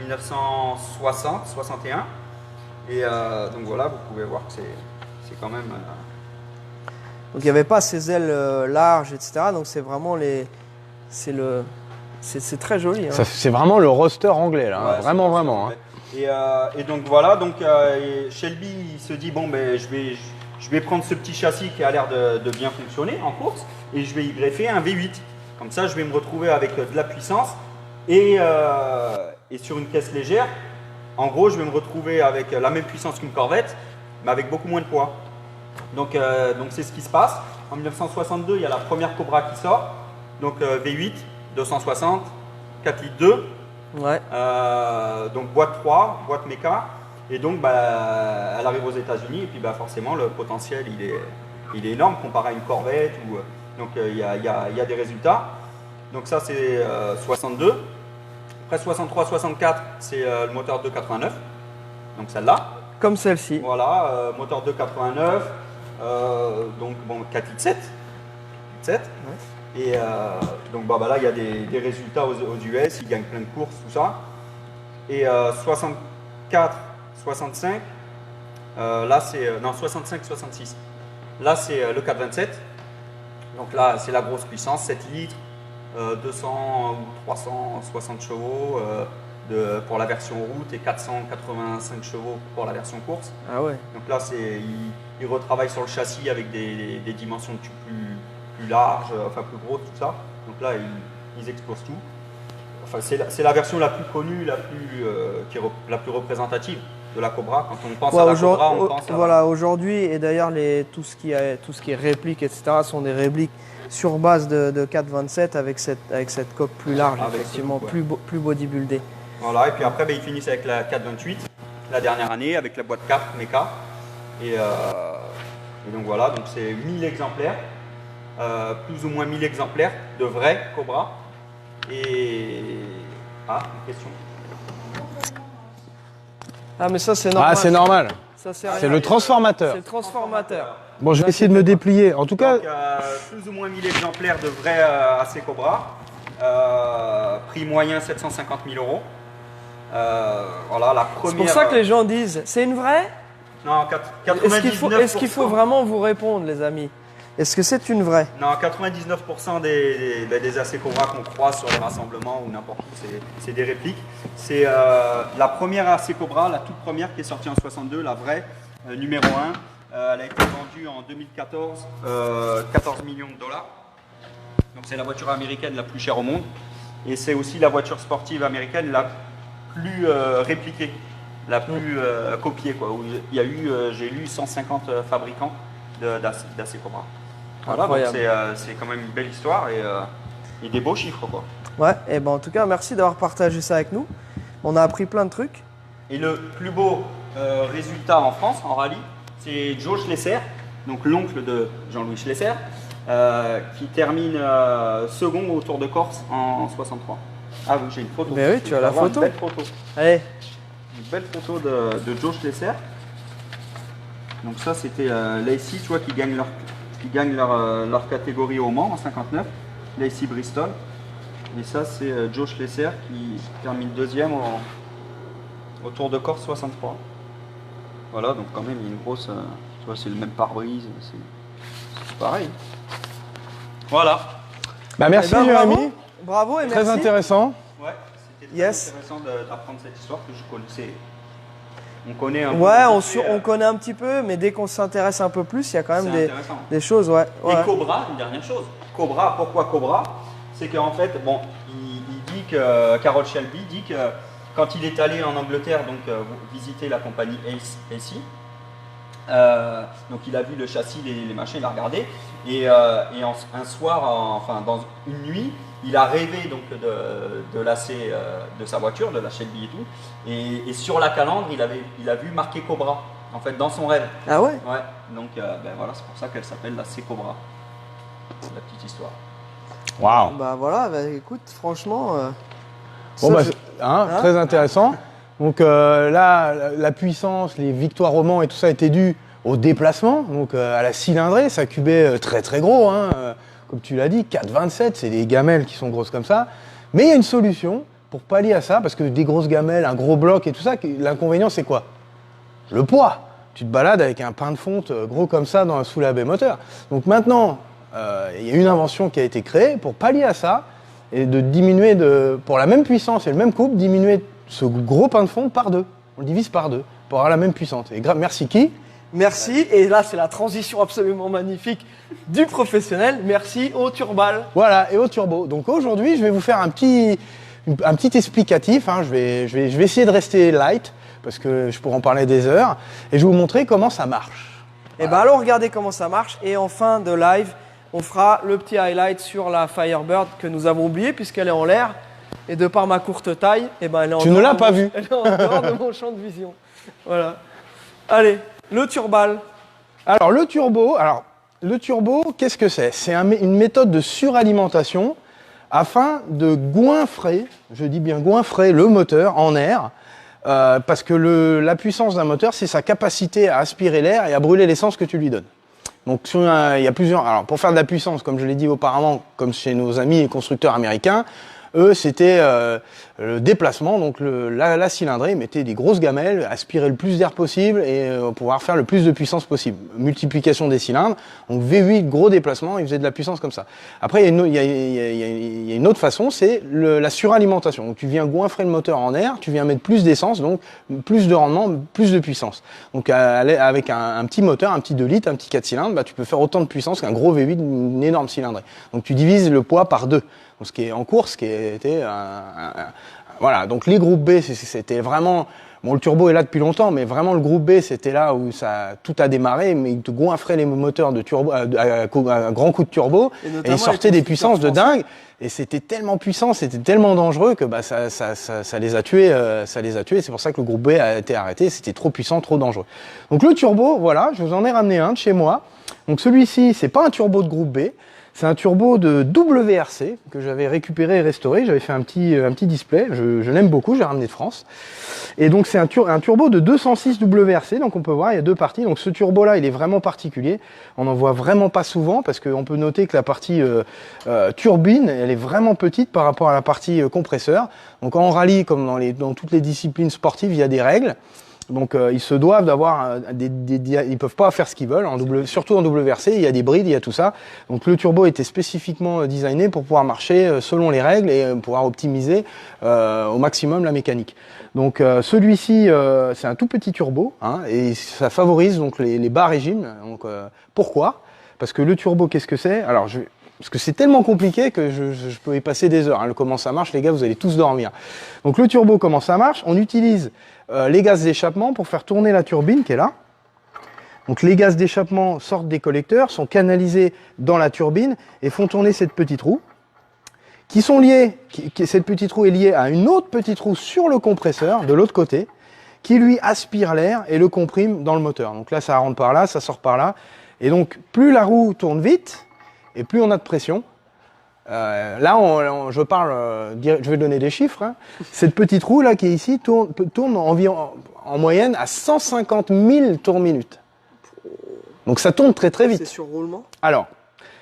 D: 1960, 61. Et donc voilà, vous pouvez voir que c'est quand même...
A: Donc il n'y avait pas ces ailes larges, etc. Donc c'est vraiment c'est très joli. Hein.
B: C'est vraiment le roster anglais, là.
D: Ouais,
B: Hein. Vraiment,
D: c'est
B: vraiment. Hein.
D: Et donc voilà, donc Shelby il se dit bon ben je vais prendre ce petit châssis qui a l'air de bien fonctionner en course et je vais y greffer un V8. Comme ça je vais me retrouver avec de la puissance et sur une caisse légère. En gros je vais me retrouver avec la même puissance qu'une Corvette mais avec beaucoup moins de poids. Donc c'est ce qui se passe. En 1962 il y a la première Cobra qui sort. Donc V8, 260, 4 litres 2.
A: Ouais.
D: Donc boîte 3, boîte méca, et donc elle arrive aux États-Unis et puis forcément le potentiel il est énorme comparé à une Corvette donc il y a des résultats. Donc ça c'est 62. Après 63-64 c'est le moteur 289, donc celle-là.
A: Comme celle-ci.
D: Voilà, moteur 289, donc bon 4 litres 7. Ouais. Et donc là, il y a des résultats aux US, il gagne plein de courses, tout ça. Et 64, 65, là c'est. Non, 65, 66. Là c'est le 427. Donc là, c'est la grosse puissance, 7 litres, 200 ou 360 chevaux pour la version route et 485 chevaux pour la version course.
A: Ah ouais.
D: Donc là, il retravaille sur le châssis avec des dimensions de tube plus large, enfin plus gros, tout ça. Donc là, ils explosent tout. Enfin, c'est la version la plus connue, qui est la plus représentative de la Cobra. Quand on pense à la Cobra, on pense à...
A: Voilà, aujourd'hui, et d'ailleurs, tout ce qui est répliques, etc., sont des répliques sur base de 427 avec cette coque plus large,
D: Avec
A: effectivement,
D: ce look,
A: plus bodybuildée.
D: Voilà, et puis après, ils finissent avec la 428, la dernière année, avec la boîte 4 méca. Et donc voilà, donc c'est 1000 exemplaires. Plus ou moins 1000 exemplaires de vrais Cobra. Et... Ah, une question.
A: Ah, mais ça, c'est normal.
B: Ah, c'est normal.
A: Ça, c'est
B: C'est le transformateur.
A: C'est le transformateur.
B: Bon, je vais essayer de me déplier. En tout cas,
D: Donc, plus ou moins 1000 exemplaires de vrais AC Cobra. Prix moyen 750 000 euros. Voilà, la première...
A: C'est pour ça que les gens disent, c'est une vraie?
D: Non, 99%.
A: Est-ce qu'il faut vraiment vous répondre, les amis? Est-ce que c'est une vraie?
D: Non, 99% des AC Cobra qu'on croise sur les rassemblements ou n'importe où, c'est des répliques. C'est la première AC Cobra, la toute première qui est sortie en 62, la vraie, numéro 1. Elle a été vendue en 2014, 14 millions de dollars. Donc c'est la voiture américaine la plus chère au monde. Et c'est aussi la voiture sportive américaine la plus répliquée, la plus copiée, quoi. Où il y a eu, j'ai lu 150 fabricants d'AC Cobra. Voilà, donc c'est quand même une belle histoire et des beaux chiffres, quoi.
A: Ouais, et ben en tout cas, merci d'avoir partagé ça avec nous. On a appris plein de trucs.
D: Et le plus beau résultat en France, en rallye, c'est Joe Schlesser, donc l'oncle de Jean-Louis Schlesser, qui termine second au Tour de Corse en 63. Ah oui, j'ai une photo.
A: Mais oui, tu as la photo.
D: Une belle photo.
A: Allez,
D: Une belle photo de Joe Schlesser. Donc ça, c'était Lacey, tu vois, qui gagne leur catégorie au Mans en 59. Lacey Bristol. Et ça, c'est Joe Schlesser qui termine deuxième au Tour de Corse 63. Voilà, donc quand même, il y a une grosse... tu vois, c'est le même pare-brise. C'est pareil. Voilà.
B: Bah, merci
A: Eh ben,
B: Jérémy,
A: bravo et
B: très
A: merci.
B: intéressant.
D: Ouais, c'était très
A: Yes.
D: intéressant d'apprendre cette histoire que je connaissais. On connaît un peu.
A: Ouais,
D: vite fait,
A: on connaît un petit peu, mais dès qu'on s'intéresse un peu plus, il y a quand même
D: c'est intéressant.
A: des choses, ouais.
D: Et Cobra, une dernière chose. Cobra, pourquoi Cobra? C'est qu'en fait, bon, il dit que Carroll Shelby dit que quand il est allé en Angleterre, donc visiter la compagnie AC, donc il a vu le châssis, les machins, il a regardé, et un soir, enfin dans une nuit, il a rêvé donc de lasser de sa voiture, de la Shelby et tout, et sur la calandre, il a vu marqué Cobra, en fait, dans son rêve.
A: Ah ouais?
D: Ouais, donc ben voilà, c'est pour ça qu'elle s'appelle la C Cobra. C'est la petite histoire.
B: Waouh.
A: Bah voilà, bah, écoute, franchement.
B: Bon,
A: ça,
B: bah,
A: je-
B: très intéressant. Donc là, la puissance, les victoires au Mans et tout ça étaient dues au déplacement, donc à la cylindrée, ça cubait très très gros, hein, comme tu l'as dit, 4,27, c'est des gamelles qui sont grosses comme ça. Mais il y a une solution pour pallier à ça, parce que des grosses gamelles, un gros bloc et tout ça, l'inconvénient c'est quoi? Le poids. Tu te balades avec un pain de fonte gros comme ça sous la baie moteur. Donc maintenant, il y a une invention qui a été créée pour pallier à ça et de diminuer, pour la même puissance et le même couple, diminuer ce gros pain de fonte par deux. On le divise par deux pour avoir la même puissance. Et merci qui?
A: Merci, et là c'est la transition absolument magnifique du professionnel. Merci au Turbal.
B: Voilà, et au turbo. Donc aujourd'hui, je vais vous faire un petit explicatif. Hein. Je vais essayer de rester light parce que je pourrais en parler des heures et je vais vous montrer comment ça marche.
A: Et ben allons regarder comment ça marche, et en fin de live, on fera le petit highlight sur la Firebird que nous avons oublié puisqu'elle est en l'air, et de par ma courte taille, et ben elle est en
B: Tu ne
A: dehors
B: l'as
A: de
B: pas
A: mon-
B: vue.
A: Elle est en dehors de mon champ de vision. Voilà. Allez, le Turbal.
B: Alors le turbo, qu'est-ce que c'est? C'est une méthode de suralimentation afin de goinfrer, je dis bien goinfrer le moteur en air, parce que la puissance d'un moteur, c'est sa capacité à aspirer l'air et à brûler l'essence que tu lui donnes. Donc il y a plusieurs. Alors pour faire de la puissance, comme je l'ai dit auparavant, comme chez nos amis et constructeurs américains, eux c'était le déplacement, donc la cylindrée, ils mettaient des grosses gamelles, aspiraient le plus d'air possible et pouvoir faire le plus de puissance possible. Multiplication des cylindres, donc V8, gros déplacement, ils faisaient de la puissance comme ça. Après il y a une autre façon, c'est la suralimentation. Donc tu viens goinfrer le moteur en air, tu viens mettre plus d'essence, donc plus de rendement, plus de puissance. Donc avec un petit moteur, un petit 2 litres, un petit 4 cylindres, bah, tu peux faire autant de puissance qu'un gros V8, une énorme cylindrée. Donc tu divises le poids par deux. Donc, ce qui est en course, qui était voilà. Donc les groupes B, c'était vraiment bon. Le turbo est là depuis longtemps, mais vraiment le groupe B, c'était là où tout a démarré. Mais ils te goinfraient les moteurs de turbo à grand coup de turbo et ils sortaient des puissances de dingue. Et c'était tellement puissant, c'était tellement dangereux que bah ça les a tués, C'est pour ça que le groupe B a été arrêté. C'était trop puissant, trop dangereux. Donc le turbo, voilà, je vous en ai ramené un de chez moi. Donc celui-ci, c'est pas un turbo de groupe B. C'est un turbo de WRC que j'avais récupéré et restauré. J'avais fait un petit display. Je l'aime beaucoup. Je l'ai ramené de France. Et donc c'est un turbo de 206 WRC. Donc on peut voir, il y a deux parties. Donc ce turbo-là, il est vraiment particulier. On n'en voit vraiment pas souvent parce qu'on peut noter que la partie turbine, elle est vraiment petite par rapport à la partie compresseur. Donc en rallye, comme dans toutes les disciplines sportives, il y a des règles. Donc ils se doivent d'avoir ils peuvent pas faire ce qu'ils veulent, surtout en WRC, il y a des brides, il y a tout ça. Donc le turbo était spécifiquement designé pour pouvoir marcher selon les règles et pouvoir optimiser au maximum la mécanique. Donc celui-ci c'est un tout petit turbo, hein, et ça favorise donc les bas régimes. Donc pourquoi? Parce que le turbo, qu'est-ce que c'est? Alors parce que c'est tellement compliqué que je peux y passer des heures. Hein. Comment ça marche, les gars, vous allez tous dormir. Donc le turbo, comment ça marche? On utilise les gaz d'échappement pour faire tourner la turbine qui est là. Donc les gaz d'échappement sortent des collecteurs, sont canalisés dans la turbine et font tourner cette petite roue. Qui sont liés, cette petite roue est liée à une autre petite roue sur le compresseur de l'autre côté, qui lui aspire l'air et le comprime dans le moteur. Donc là, ça rentre par là, ça sort par là. Et donc plus la roue tourne vite, et plus on a de pression, Là, je vais donner des chiffres. Hein. Cette petite roue là qui est ici tourne environ en moyenne à 150 000 tours minute. Donc ça tourne très très vite.
A: C'est sur roulement?
B: Alors,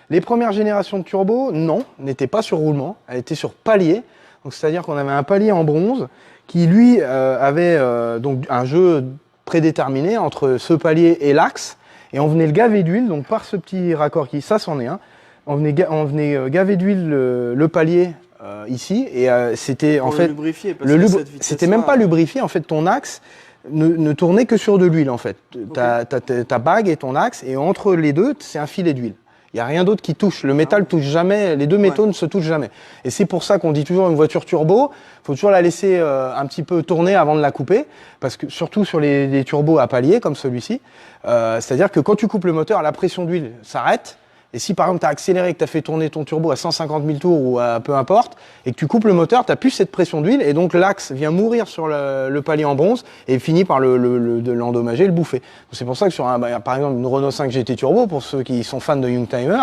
B: les premières générations de turbo, non, n'étaient pas sur roulement, elles étaient sur palier. Donc c'est-à-dire qu'on avait un palier en bronze qui lui avait donc un jeu prédéterminé entre ce palier et l'axe, et on venait le gaver d'huile, donc par ce petit raccord qui, ça c'en est un, on venait gaver d'huile le palier ici, et c'était en fait, c'était même pas lubrifié, en fait ton axe ne tournait que sur de l'huile en fait. Okay. Ta bague et ton axe, et entre les deux, c'est un filet d'huile. Il n'y a rien d'autre qui touche. Le métal touche jamais, les deux métaux ne se touchent jamais. Et c'est pour ça qu'on dit toujours une voiture turbo, faut toujours la laisser un petit peu tourner avant de la couper, parce que surtout sur les turbos à palier comme celui-ci, c'est-à-dire que quand tu coupes le moteur, la pression d'huile s'arrête. Et si par exemple tu as accéléré et que tu as fait tourner ton turbo à 150 000 tours ou à peu importe, et que tu coupes le moteur, tu n'as plus cette pression d'huile, et donc l'axe vient mourir sur le palier en bronze et finit par l'endommager, le bouffer. C'est pour ça que sur par exemple une Renault 5 GT Turbo, pour ceux qui sont fans de Youngtimer,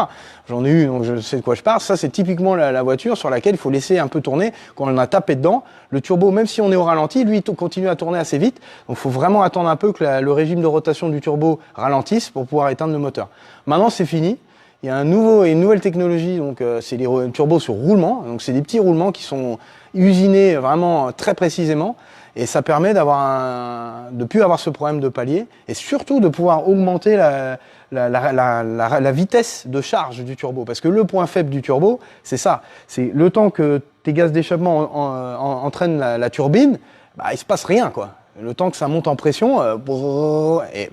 B: j'en ai eu donc je sais de quoi je parle, ça c'est typiquement la voiture sur laquelle il faut laisser un peu tourner quand on a tapé dedans. Le turbo, même si on est au ralenti, lui continue à tourner assez vite, donc il faut vraiment attendre un peu que le régime de rotation du turbo ralentisse pour pouvoir éteindre le moteur. Maintenant c'est fini. Il y a une nouvelle technologie, donc c'est les turbos sur roulement. Donc c'est des petits roulements qui sont usinés vraiment très précisément, et ça permet de plus avoir ce problème de palier, et surtout de pouvoir augmenter la vitesse de charge du turbo. Parce que le point faible du turbo, c'est ça. C'est le temps que tes gaz d'échappement entraînent la turbine, il se passe rien quoi. Le temps que ça monte en pression, et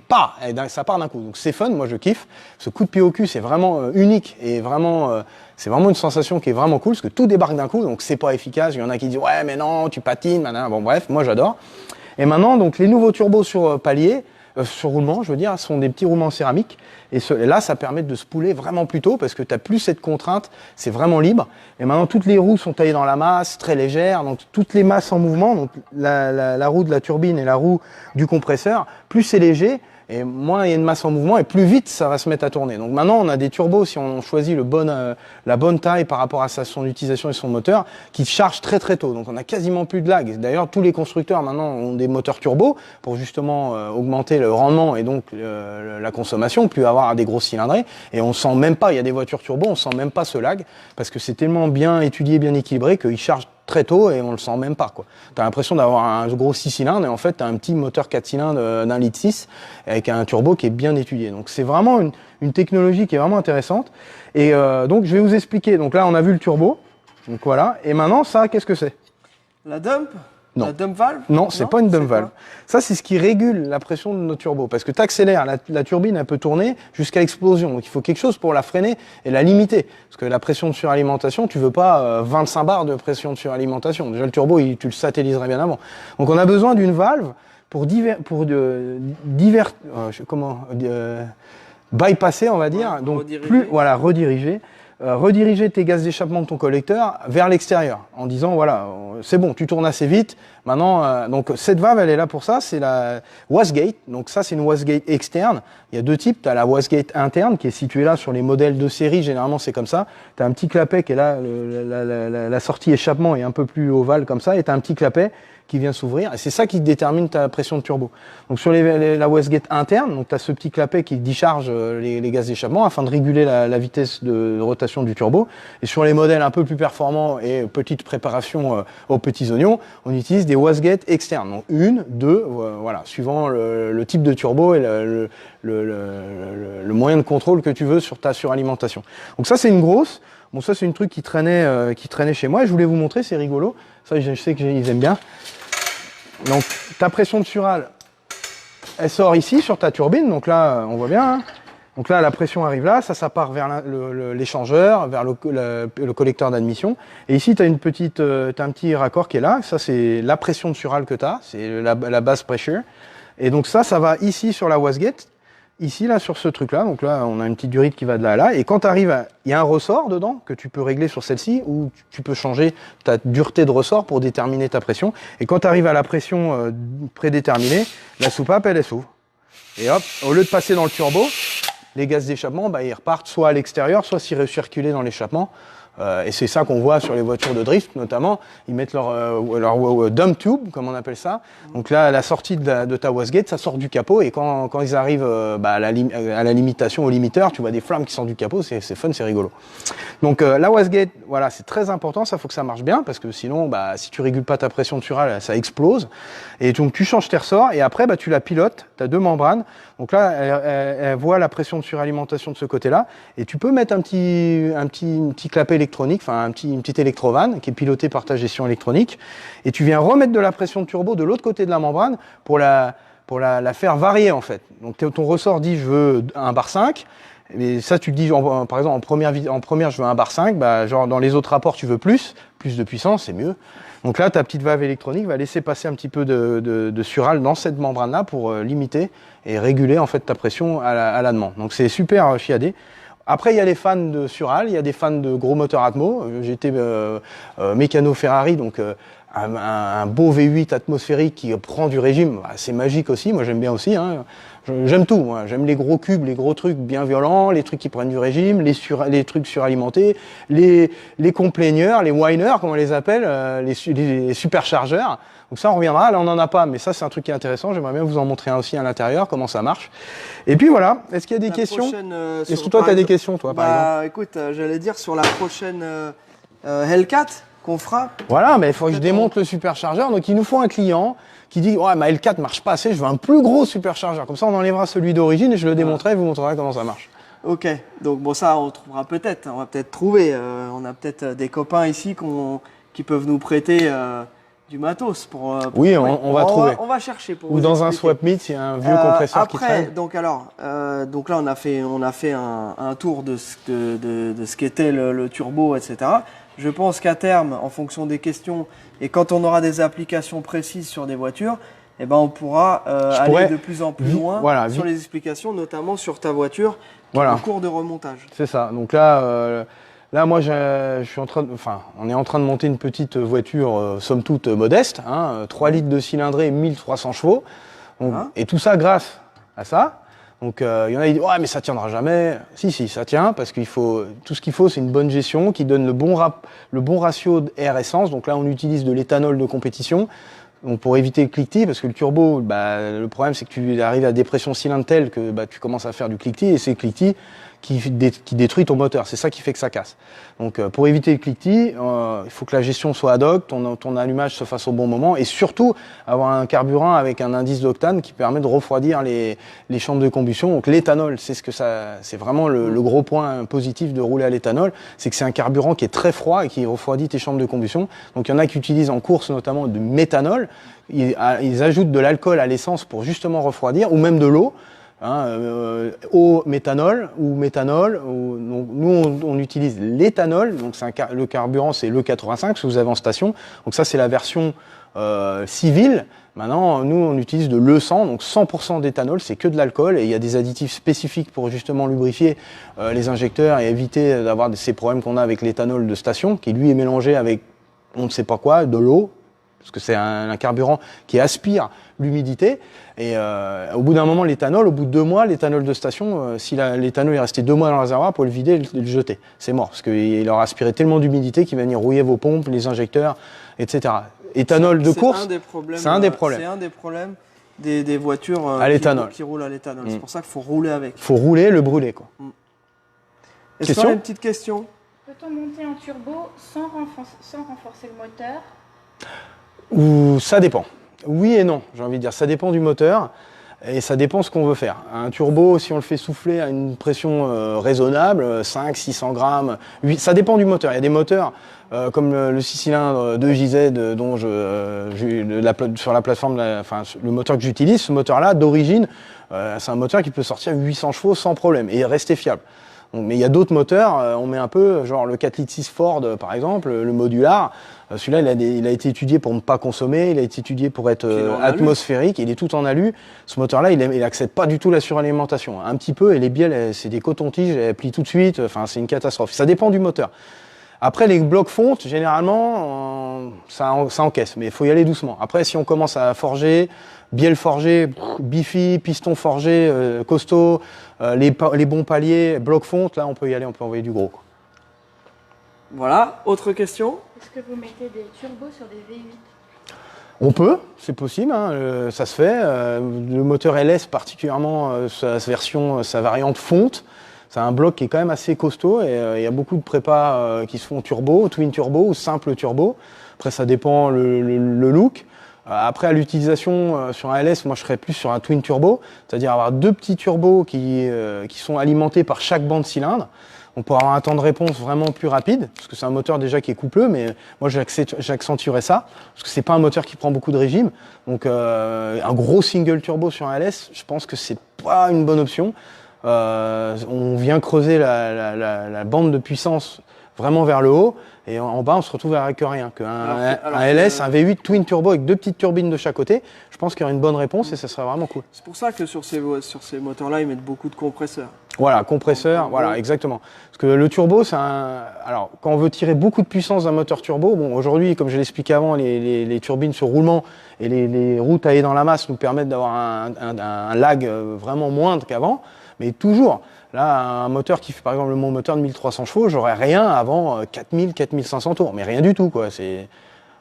B: ça part d'un coup. Donc c'est fun, moi je kiffe. Ce coup de pied au cul, c'est vraiment unique, et vraiment, c'est vraiment une sensation qui est vraiment cool, parce que tout débarque d'un coup, donc c'est pas efficace. Il y en a qui disent ouais mais non, tu patines, bon bref, moi j'adore. Et maintenant, donc les nouveaux turbos sur palier, sur roulement, je veux dire, sont des petits roulements en céramique. Et là, ça permet de spouler vraiment plus tôt, parce que tu n'as plus cette contrainte, c'est vraiment libre. Et maintenant, toutes les roues sont taillées dans la masse, très légères, donc toutes les masses en mouvement, donc la roue de la turbine et la roue du compresseur, plus c'est léger, et moins il y a une masse en mouvement, et plus vite ça va se mettre à tourner. Donc maintenant, on a des turbos, si on choisit la bonne taille par rapport à son utilisation et son moteur, qui chargent très très tôt. Donc on a quasiment plus de lag. D'ailleurs, tous les constructeurs maintenant ont des moteurs turbo pour justement augmenter le rendement et donc la consommation, plus avoir des grosses cylindrées. Et on sent même pas, il y a des voitures turbo, on sent même pas ce lag, parce que c'est tellement bien étudié, bien équilibré, qu'ils chargent très tôt et on le sent même pas quoi. Tu as l'impression d'avoir un gros 6 cylindres, et en fait tu as un petit moteur 4 cylindres d'un litre 6 avec un turbo qui est bien étudié. Donc c'est vraiment une technologie qui est vraiment intéressante. Et donc je vais vous expliquer. Donc là on a vu le turbo. Donc voilà. Et maintenant ça, qu'est-ce que c'est?
A: La dump?
B: Non.
A: La dump valve?
B: Non, c'est pas une dump valve. Ça, c'est ce qui régule la pression de nos turbos. Parce que tu accélères, la turbine, elle peut tourner jusqu'à l'explosion. Donc il faut quelque chose pour la freiner et la limiter. Parce que la pression de suralimentation, tu veux pas 25 bars de pression de suralimentation. Déjà, le turbo, tu le satelliserais bien avant. Donc on a besoin d'une valve pour bypasser, on va dire.
A: Ouais,
B: donc
A: rediriger.
B: Rediriger tes gaz d'échappement de ton collecteur vers l'extérieur en disant voilà, c'est bon, tu tournes assez vite. Maintenant, donc cette valve, elle est là pour ça, c'est la wastegate. Donc ça, c'est une wastegate externe. Il y a deux types. Tu as la wastegate interne qui est située là sur les modèles de série. Généralement, c'est comme ça. Tu as un petit clapet qui est là, la sortie échappement est un peu plus ovale comme ça, et tu as un petit clapet qui vient s'ouvrir, et c'est ça qui détermine ta pression de turbo. Donc sur la wastegate interne, donc tu as ce petit clapet qui décharge les gaz d'échappement afin de réguler la vitesse de rotation du turbo. Et sur les modèles un peu plus performants et petite préparation aux petits oignons, on utilise des wastegates externes. Donc une, deux, voilà, suivant le type de turbo et le moyen de contrôle que tu veux sur ta suralimentation. Donc ça, c'est une grosse. Bon, ça, c'est une truc qui traînait chez moi. Je voulais vous montrer, c'est rigolo. Ça, je sais qu'ils aiment bien. Donc, ta pression de sural, elle sort ici sur ta turbine. Donc là, on voit bien. Hein. Donc là, la pression arrive là. Ça part vers l'échangeur, vers le collecteur d'admission. Et ici, tu as un petit raccord qui est là. Ça, c'est la pression de sural que tu as. C'est la base pressure. Et donc ça va ici sur la wastegate. Ici, là, sur ce truc-là, donc là, on a une petite durite qui va de là à là, et quand tu arrives il y a un ressort dedans que tu peux régler sur celle-ci, ou tu peux changer ta dureté de ressort pour déterminer ta pression, et quand tu arrives à la pression prédéterminée, la soupape, elle s'ouvre. Et hop, au lieu de passer dans le turbo, les gaz d'échappement, ils repartent soit à l'extérieur, soit s'y recirculer dans l'échappement. Et c'est ça qu'on voit sur les voitures de drift notamment. Ils mettent leur dump tube, comme on appelle ça. Donc là, à la sortie de ta wastegate, ça sort du capot. Et quand ils arrivent à la limitation, au limiteur, tu vois des flammes qui sortent du capot. C'est fun, c'est rigolo. Donc la wastegate, voilà, c'est très important. Ça, faut que ça marche bien parce que sinon, si tu régules pas ta pression de sural, ça explose. Et donc tu changes tes ressorts et après, tu la pilotes. Tu as 2 membranes. Donc là, elle voit la pression de suralimentation de ce côté-là. Et tu peux mettre un petit clapet électronique, enfin une petite électrovanne qui est pilotée par ta gestion électronique. Et tu viens remettre de la pression de turbo de l'autre côté de la membrane pour la faire varier en fait. Donc ton ressort dit je veux 1 bar 5. Mais ça, tu te dis, par exemple, en première, je veux 1 bar 5. Genre dans les autres rapports, tu veux plus de puissance, c'est mieux. Donc là, ta petite valve électronique va laisser passer un petit peu de sural dans cette membrane-là pour limiter et réguler en fait ta pression à la demande. Donc c'est super chiadé. Après, il y a les fans de sural, il y a des fans de gros moteurs Atmo. J'étais mécano Ferrari, donc un beau V8 atmosphérique qui prend du régime, c'est magique aussi. Moi, j'aime bien aussi. Hein. J'aime tout. Moi. J'aime les gros cubes, les gros trucs bien violents, les trucs qui prennent du régime, les trucs suralimentés, les complaineurs, les whiners, comme on les appelle, les superchargeurs. Donc ça, on reviendra. Là, on n'en a pas, mais ça, c'est un truc qui est intéressant. J'aimerais bien vous en montrer un aussi à l'intérieur, comment ça marche. Et puis voilà. Est-ce qu'il y a des questions? Est-ce que toi, tu as des questions, toi, par exemple?
A: Écoute, j'allais dire sur la prochaine Hellcat qu'on fera.
B: Voilà, mais il faut que je démonte le superchargeur. Donc, il nous faut un client qui dit ouais, ma L4 marche pas assez, je veux un plus gros superchargeur. Comme ça, on enlèvera celui d'origine et je le démonterai et vous montrerez comment ça marche.
A: Ok, donc bon, ça, on trouvera peut-être. On va peut-être trouver. On a peut-être des copains ici qui peuvent nous prêter du matos pour
B: oui, on va trouver.
A: On va chercher pour.
B: Ou dans un swap meet, il y a un vieux compresseur qui traîne.
A: Après, donc là, on a fait un tour de ce qu'était le turbo, etc. Je pense qu'à terme, en fonction des questions et quand on aura des applications précises sur des voitures, eh ben on pourra aller de plus en plus loin sur les explications, notamment sur ta voiture qui est en cours de remontage.
B: C'est ça. Donc là, moi, je suis on est en train de monter une petite voiture, somme toute modeste, 3 litres de cylindrée, 1300 chevaux. Donc, et tout ça grâce à ça. Donc, il y en a qui disent, ouais, mais ça tiendra jamais. Si, ça tient, parce tout ce qu'il faut, c'est une bonne gestion qui donne le bon ratio d'air-essence. Donc là, on utilise de l'éthanol de compétition. Donc pour éviter le cliquetis, parce que le turbo, le problème, c'est que tu arrives à des pressions cylindres telles que tu commences à faire du cliquetis, et c'est le cliquetis qui détruit ton moteur. C'est ça qui fait que ça casse. Donc pour éviter le cliquetis, il faut que la gestion soit ad hoc, ton allumage se fasse au bon moment, et surtout avoir un carburant avec un indice d'octane qui permet de refroidir les chambres de combustion. Donc l'éthanol, c'est vraiment le gros point positif de rouler à l'éthanol, c'est que c'est un carburant qui est très froid et qui refroidit tes chambres de combustion. Donc il y en a qui utilisent en course notamment du méthanol. Ils ajoutent de l'alcool à l'essence pour justement refroidir, ou même de l'eau. Eau méthanol ou méthanol. Donc nous on utilise l'éthanol, donc le carburant c'est l'E85 que vous avez en station. Donc ça c'est la version civile. Maintenant nous on utilise de l'E100, donc 100% d'éthanol, c'est que de l'alcool et il y a des additifs spécifiques pour justement lubrifier les injecteurs et éviter d'avoir ces problèmes qu'on a avec l'éthanol de station qui lui est mélangé avec on ne sait pas quoi, de l'eau. Parce que c'est un carburant qui aspire l'humidité. Et au bout d'un moment, au bout de 2 mois, l'éthanol de station, si l'éthanol est resté 2 mois dans le réservoir, pour le vider et le jeter. C'est mort, parce qu'il aura aspiré tellement d'humidité qu'il va venir rouiller vos pompes, les injecteurs, etc. Éthanol de course, c'est un des problèmes.
A: C'est un des problèmes des voitures qui roulent à l'éthanol. C'est pour ça qu'il faut rouler avec.
B: Il faut rouler, le brûler, quoi.
A: Est-ce qu'on a une petite question?
C: Peut-on monter en turbo sans renforcer le moteur?
B: Ou ça dépend. Oui et non, j'ai envie de dire. Ça dépend du moteur et ça dépend ce qu'on veut faire. Un turbo, si on le fait souffler à une pression raisonnable, 500-600 grammes, ça dépend du moteur. Il y a des moteurs comme le 6 cylindres 2JZ dont sur la plateforme, le moteur que j'utilise, ce moteur-là, d'origine, c'est un moteur qui peut sortir 800 chevaux sans problème et rester fiable. Mais il y a d'autres moteurs, on met un peu, genre le 4,6 litres Ford par exemple, le modular, celui-là il a été étudié pour ne pas consommer, il a été étudié pour être atmosphérique, il est tout en alu. Ce moteur-là, il accepte pas du tout la suralimentation, un petit peu, et les bielles, c'est des cotons-tiges, elles plient tout de suite, c'est une catastrophe. Ça dépend du moteur. Après, les blocs fontes, généralement, ça encaisse, mais il faut y aller doucement. Après, si on commence à forger, bielle forgée, bifi, piston forgé, costaud, les bons paliers, blocs fonte, là, on peut y aller, on peut envoyer du gros, quoi.
A: Voilà, autre question?
C: Est-ce que vous mettez des turbos sur des V8?
B: On peut, c'est possible, hein, ça se fait. Le moteur LS particulièrement, sa variante fonte, c'est un bloc qui est quand même assez costaud et il y a beaucoup de prépas qui se font turbo, twin turbo ou simple turbo. Après ça dépend le look. Après à l'utilisation sur un LS, moi je serais plus sur un twin turbo, c'est-à-dire avoir deux petits turbos qui sont alimentés par chaque banc de cylindre. On peut avoir un temps de réponse vraiment plus rapide, parce que c'est un moteur déjà qui est coupleux, mais moi j'accentuerais ça, parce que c'est pas un moteur qui prend beaucoup de régime. Donc un gros single turbo sur un LS, je pense que c'est pas une bonne option. On vient creuser la bande de puissance vraiment vers le haut, et en bas on se retrouve avec rien. Un LS, un V8 twin turbo avec deux petites turbines de chaque côté, je pense qu'il y aurait une bonne réponse et ça serait vraiment cool.
A: C'est pour ça que sur ces moteurs-là, ils mettent beaucoup de compresseurs.
B: Voilà, compresseur, voilà, exactement. Parce que le turbo, c'est un... Alors, quand on veut tirer beaucoup de puissance d'un moteur turbo, bon, aujourd'hui, comme je l'expliquais avant, les turbines sur roulement et les roues taillées dans la masse nous permettent d'avoir un lag vraiment moindre qu'avant. Mais toujours, là, un moteur qui fait, par exemple, mon moteur de 1300 chevaux, j'aurais rien avant 4000, 4500 tours. Mais rien du tout, quoi. C'est...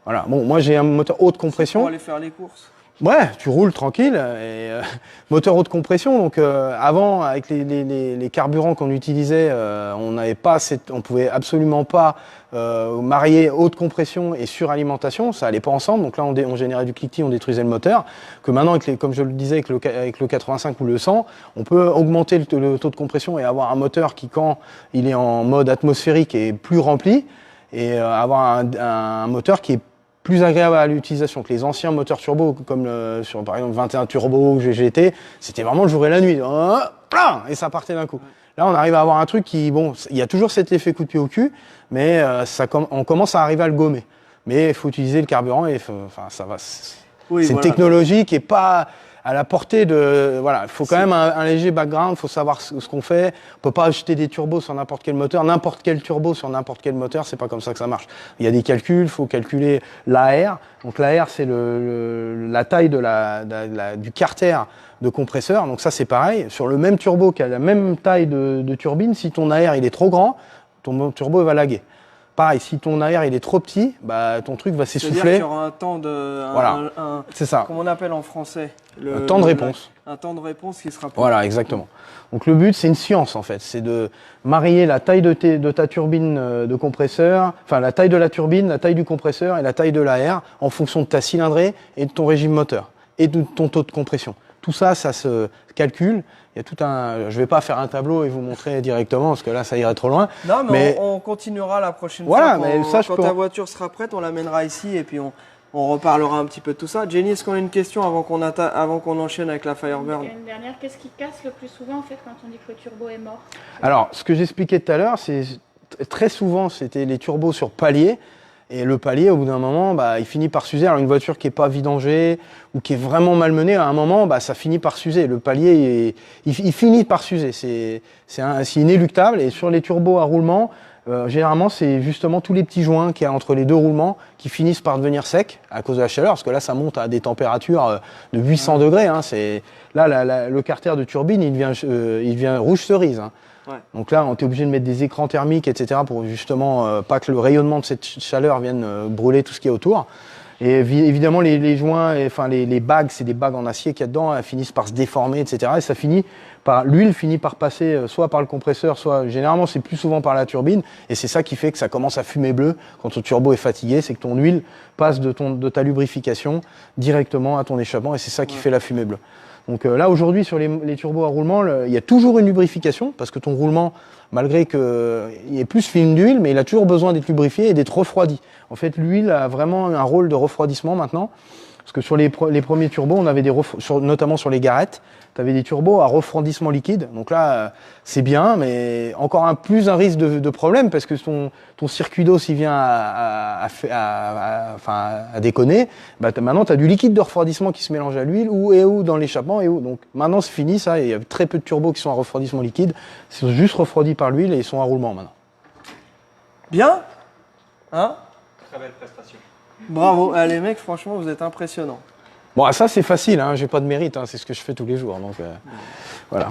B: Voilà. Bon, moi, j'ai un moteur haute compression.
A: Pour aller faire les courses.
B: Ouais, tu roules tranquille et moteur haute compression. Donc avant, avec les carburants qu'on utilisait, on pouvait absolument pas marier haute compression et suralimentation. Ça allait pas ensemble. Donc là, on générait du cliquetis, on détruisait le moteur. Que maintenant, comme je le disais, avec le 85 ou le 100, on peut augmenter le taux de compression et avoir un moteur qui, quand il est en mode atmosphérique, est plus rempli et avoir un moteur qui est plus agréable à l'utilisation que les anciens moteurs turbo, comme sur par exemple 21 turbo ou GGT, c'était vraiment le jour et la nuit. Et ça partait d'un coup. Là, on arrive à avoir un truc qui, bon, il y a toujours cet effet coup de pied au cul, mais on commence à arriver à le gommer. Mais il faut utiliser le carburant et ça va.
A: Oui,
B: c'est une technologie qui est pas à la portée de... Voilà, il faut quand même un léger background, il faut savoir ce qu'on fait. On peut pas acheter des turbos sur n'importe quel moteur, n'importe quel turbo sur n'importe quel moteur, c'est pas comme ça que ça marche. Il y a des calculs, il faut calculer l'AR. Donc l'AR, c'est la taille du carter de compresseur. Donc ça, c'est pareil. Sur le même turbo qui a la même taille de turbine, si ton AR il est trop grand, ton turbo va laguer. Pareil, si ton AR il est trop petit, bah ton truc va s'essouffler.
A: C'est-à-dire qu'il y aura un temps de...
B: Voilà, c'est ça.
A: Comment on appelle en français
B: un temps de réponse.
A: Un temps de réponse qui sera plus...
B: Voilà, exactement. Donc le but, c'est une science en fait. C'est de marier la taille de ta turbine de compresseur, enfin la taille de la turbine, la taille du compresseur et la taille de l'AR en fonction de ta cylindrée et de ton régime moteur et de ton taux de compression. Tout ça, ça se calcule. Il y a tout un... Je vais pas faire un tableau et vous montrer directement parce que là, ça irait trop loin.
A: Non, mais on continuera la prochaine
B: fois.
A: Mais quand ta voiture sera prête, on l'amènera ici et puis on reparlera un petit peu de tout ça. Jenny, est-ce qu'on a une question avant qu'on enchaîne avec la Firebird?
C: Une dernière, qu'est-ce qui casse le plus souvent en fait quand on dit que le turbo est mort?
B: Alors, ce que j'expliquais tout à l'heure, c'est très souvent, c'était les turbos sur palier. Et le palier, au bout d'un moment, bah, il finit par s'user. Alors une voiture qui est pas vidangée ou qui est vraiment malmenée, à un moment, bah, ça finit par s'user. Le palier, il finit par s'user. C'est inéluctable. Et sur les turbos à roulement, généralement, c'est justement tous les petits joints qu'il y a entre les deux roulements qui finissent par devenir secs à cause de la chaleur, parce que là, ça monte à des températures de 800 degrés. Hein. Là, le carter de turbine, il devient rouge cerise. Hein. Ouais. Donc là, on est obligé de mettre des écrans thermiques, etc., pour justement pas que le rayonnement de cette chaleur vienne brûler tout ce qui est autour. Et évidemment, les joints, les bagues, c'est des bagues en acier qu'il y a dedans, elles finissent par se déformer, etc. Et ça l'huile finit par passer soit par le compresseur, soit généralement c'est plus souvent par la turbine. Et c'est ça qui fait que ça commence à fumer bleu quand ton turbo est fatigué, c'est que ton huile passe de ta lubrification directement à ton échappement, et c'est ça qui fait la fumée bleue. Donc là, aujourd'hui, sur les turbos à roulement, il y a toujours une lubrification, parce que ton roulement, malgré qu'il y ait plus de film d'huile, mais il a toujours besoin d'être lubrifié et d'être refroidi. En fait, l'huile a vraiment un rôle de refroidissement maintenant, parce que sur les premiers turbos, on avait notamment sur les Garrett, tu avais des turbos à refroidissement liquide. Donc là, c'est bien, mais encore un risque de problème, parce que ton circuit d'eau, s'il vient à déconner, bah, maintenant tu as du liquide de refroidissement qui se mélange à l'huile, ou dans l'échappement, donc maintenant c'est fini ça, il y a très peu de turbos qui sont à refroidissement liquide, ils sont juste refroidis par l'huile et ils sont à roulement maintenant.
A: Bien, hein?
D: Très belle prestation.
A: Bravo, les mecs, franchement, vous êtes impressionnants.
B: Bon, ça c'est facile, hein, j'ai pas de mérite, hein, c'est ce que je fais tous les jours, donc voilà.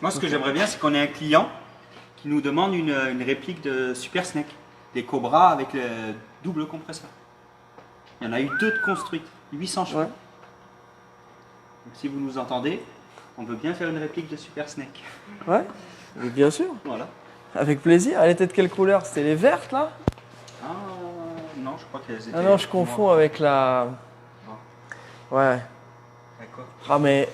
D: Moi, ce que j'aimerais bien, c'est qu'on ait un client qui nous demande une réplique de Super Snake. des Cobra avec le double compresseur. Il y en a eu 2 de construites, 800 chevaux.
A: Ouais.
D: Donc, si vous nous entendez, on peut bien faire une réplique de Super Snake.
A: Ouais, mais bien sûr.
D: Voilà.
A: Avec plaisir. Elle était de quelle couleur? C'était les vertes là?
D: Ah, non, je crois qu'elles étaient.
A: Ah non, je confonds avec la. Ouais.
D: D'accord.
A: Ah mais.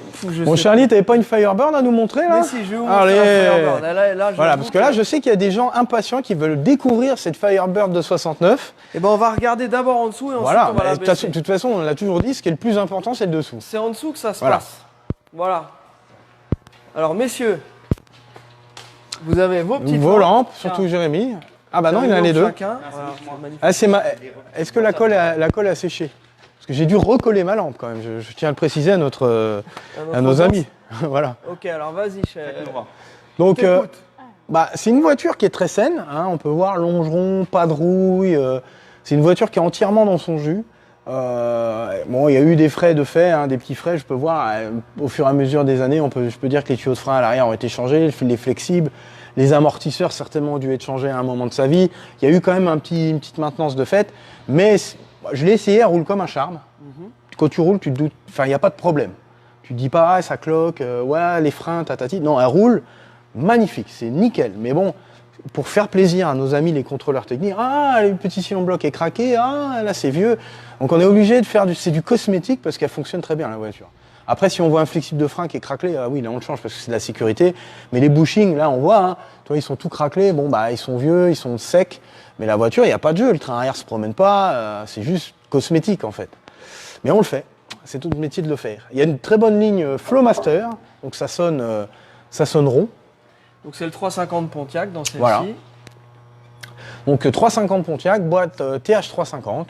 B: Bon, Charlie, t'avais pas une Firebird à nous montrer là?
A: Mais si, je vais vous
B: Allez.
A: montrer la Firebird. Là,
B: Voilà, parce que là, je sais qu'il y a des gens impatients qui veulent découvrir cette Firebird de 69.
A: Eh ben, on va regarder d'abord en dessous et ensuite
B: Voilà,
A: on va la
B: de
A: baisser.
B: toute façon, on l'a toujours dit, ce qui est le plus important, c'est le dessous.
A: C'est en dessous que ça se
B: Voilà.
A: passe. Voilà. Alors, messieurs, vous avez vos petites
B: Vos lampes,
A: Tiens.
B: surtout Jérémy. Ah bah
A: Tiens,
B: non, il y en a
A: une
B: les
A: lampe
B: deux.
A: chacun. Voilà, c'est magnifique.
B: Ah, est-ce que la colle a séché? Parce que j'ai dû recoller ma lampe quand même, je tiens à le préciser à
A: À
B: nos
A: notre
B: amis. Voilà.
A: Ok, alors vas-y, cher.
D: Faites-nous voir.
B: Donc,
A: T'écoute.
B: bah, c'est une voiture qui est très saine, hein, on peut voir longeron, pas de rouille, c'est une voiture qui est entièrement dans son jus. Bon, il y a eu des frais de fait, hein, des petits frais, je peux voir, au fur et à mesure des années, je peux dire que les tuyaux de frein à l'arrière ont été changés, le fil est flexible, les amortisseurs certainement ont dû être changés à un moment de sa vie. Il y a eu quand même une petite maintenance de fait, mais je l'ai essayé, elle roule comme un charme. Quand tu roules, tu te doutes, enfin, il n'y a pas de problème. Tu te dis pas, ah, ça cloque, ouais, les freins, tatati. Non, elle roule magnifique, c'est nickel. Mais bon, pour faire plaisir à nos amis les contrôleurs techniques, ah, le petit sillon bloc est craqué, ah, là c'est vieux. Donc on est obligé de faire c'est du cosmétique parce qu'elle fonctionne très bien la voiture. Après, si on voit un flexible de frein qui est craquelé, ah oui, là on le change parce que c'est de la sécurité. Mais les bushings, là on voit, hein, toi, ils sont tout craquelés, bon bah ils sont vieux, ils sont secs. Mais la voiture, il n'y a pas de jeu, le train arrière se promène pas, c'est juste cosmétique en fait. Mais on le fait, c'est tout le métier de le faire. Il y a une très bonne ligne Flowmaster, donc ça sonne rond.
A: Donc c'est le 350 Pontiac dans celle-ci.
B: Voilà. Donc 350 Pontiac, boîte TH350,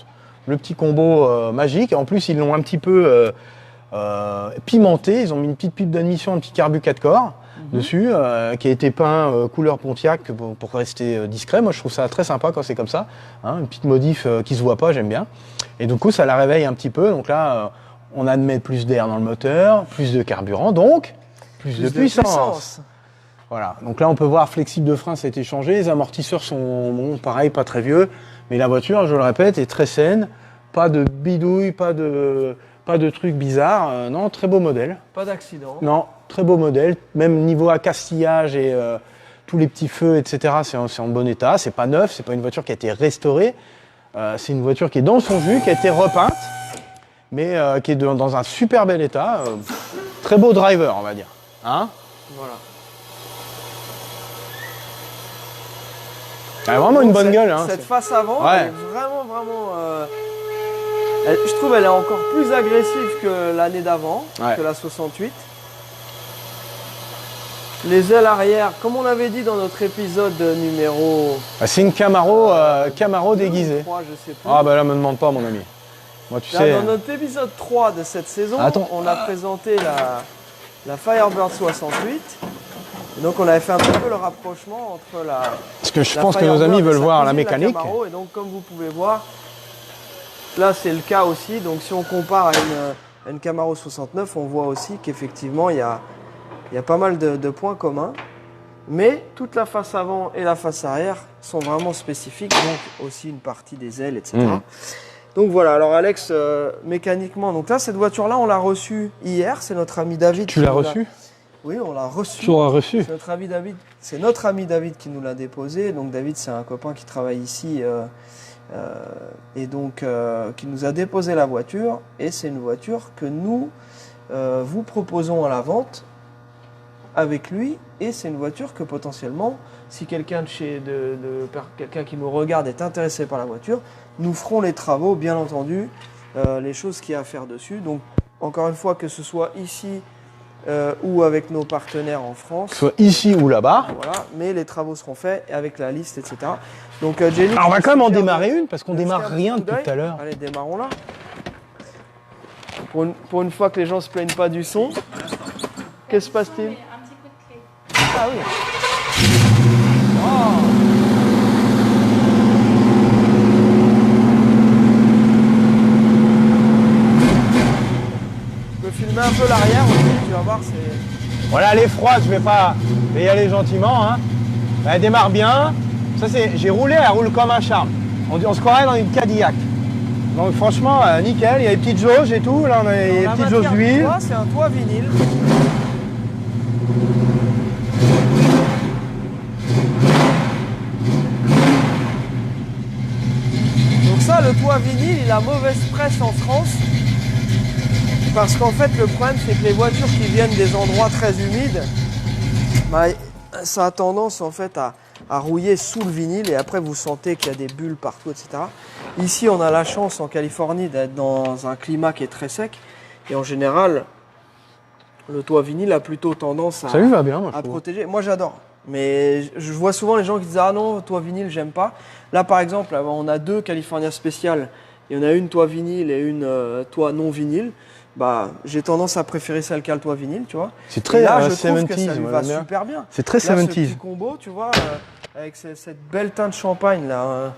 B: le petit combo magique. En plus, ils l'ont un petit peu pimenté. Ils ont mis une petite pipe d'admission, un petit carbu 4 corps dessus, qui a été peint couleur Pontiac pour rester discret. Moi, je trouve ça très sympa quand c'est comme ça. Hein, une petite modif qui se voit pas, j'aime bien. Et du coup, ça la réveille un petit peu. Donc là, on admet plus d'air dans le moteur, plus de carburant, donc plus de puissance. Voilà, donc là on peut voir flexible de frein, ça a été changé, les amortisseurs sont bon, pareil, pas très vieux, mais la voiture, je le répète, est très saine, pas de bidouille, pas de trucs bizarres, non, très beau modèle.
A: Pas d'accident.
B: Non, très beau modèle, même niveau accastillage et tous les petits feux, etc., c'est en bon état, c'est pas neuf, c'est pas une voiture qui a été restaurée, c'est une voiture qui est dans son jus, qui a été repeinte, mais qui est dans un super bel état, très beau driver, on va dire. Hein ?
A: Voilà.
B: Elle a vraiment une bonne gueule. Hein,
A: cette face avant,
B: Ouais.
A: elle est vraiment, je trouve elle est encore plus agressive que l'année d'avant,
B: Ouais.
A: que la 68. Les ailes arrière, comme on avait dit dans notre épisode numéro
B: C'est une Camaro déguisée.
A: 3, je sais plus.
B: Ah bah là, me demande pas, mon ami. Moi, tu
A: Là,
B: sais.
A: dans notre épisode 3 de cette saison,
B: Attends.
A: on a présenté la Firebird 68. Et donc on avait fait un petit peu le rapprochement entre
B: Parce que je
A: la
B: pense que nos
A: Firebird
B: amis
A: et
B: veulent
A: sa
B: voir la
A: cousine,
B: mécanique.
A: Camaro. Et donc comme vous pouvez voir, là c'est le cas aussi. Donc si on compare à une Camaro 69, on voit aussi qu'effectivement il y a pas mal de points communs. Mais toute la face avant et la face arrière sont vraiment spécifiques. Donc aussi une partie des ailes, etc. Donc voilà, alors Alex, mécaniquement, donc là cette voiture-là on l'a reçue hier, c'est notre ami David.
B: Tu l'as reçu?
A: Oui, on l'a reçu.
B: Tu l'auras reçu.
A: C'est notre ami David qui nous l'a déposé. Donc David, c'est un copain qui travaille ici et donc qui nous a déposé la voiture. Et c'est une voiture que nous vous proposons à la vente avec lui. Et c'est une voiture que potentiellement, si quelqu'un quelqu'un qui nous regarde est intéressé par la voiture, nous ferons les travaux, bien entendu, les choses qu'il y a à faire dessus. Donc encore une fois, que ce soit ici ou avec nos partenaires en France.
B: Que ce soit ici ou là-bas.
A: Voilà, mais les travaux seront faits avec la liste, etc. Donc Jenny.
B: Alors on va quand même en
A: suggère
B: démarrer
A: de-
B: une parce qu'on
A: de
B: démarre
A: jeter un
B: rien
A: petit coup
B: depuis tout à
A: d'œil.
B: l'heure.
A: Allez, démarrons là. Pour une fois que les gens se plaignent pas du son. Que se passe-t-il?
C: Un petit coup de clé.
A: Ah oui. Je peux filmer un peu l'arrière aussi, tu vas voir, c'est.
B: Voilà, elle est froide, je vais y aller gentiment. Hein. Elle démarre bien, Ça c'est, j'ai roulé, elle roule comme un charme. On se croirait dans une Cadillac. Donc franchement, nickel, il y a les petites jauges et tout. Là on a les petites jauges d'huile.
A: C'est un toit vinyle. Donc ça, le toit vinyle, il a mauvaise presse en France. Parce qu'en fait, le problème, c'est que les voitures qui viennent des endroits très humides, bah, ça a tendance en fait à rouiller sous le vinyle et après vous sentez qu'il y a des bulles partout, etc. Ici, on a la chance en Californie d'être dans un climat qui est très sec et en général, le toit vinyle a plutôt tendance
B: Ça lui va bien, moi, je
A: à
B: trouve.
A: protéger. Moi, j'adore. Mais je vois souvent les gens qui disent ah non, toit vinyle, j'aime pas. Là, par exemple, on a 2 California spéciales. Il y en a une toit vinyle et une toit non vinyle. Bah, j'ai tendance à préférer celle qui a le toit vinyle, tu vois.
B: C'est très
A: Et là, je trouve que
B: 70s,
A: ça lui
B: moi,
A: va
B: j'aime bien.
A: super bien.
B: C'est très
A: Là, ce
B: 70s.
A: petit combo, tu vois, avec cette belle teinte champagne là.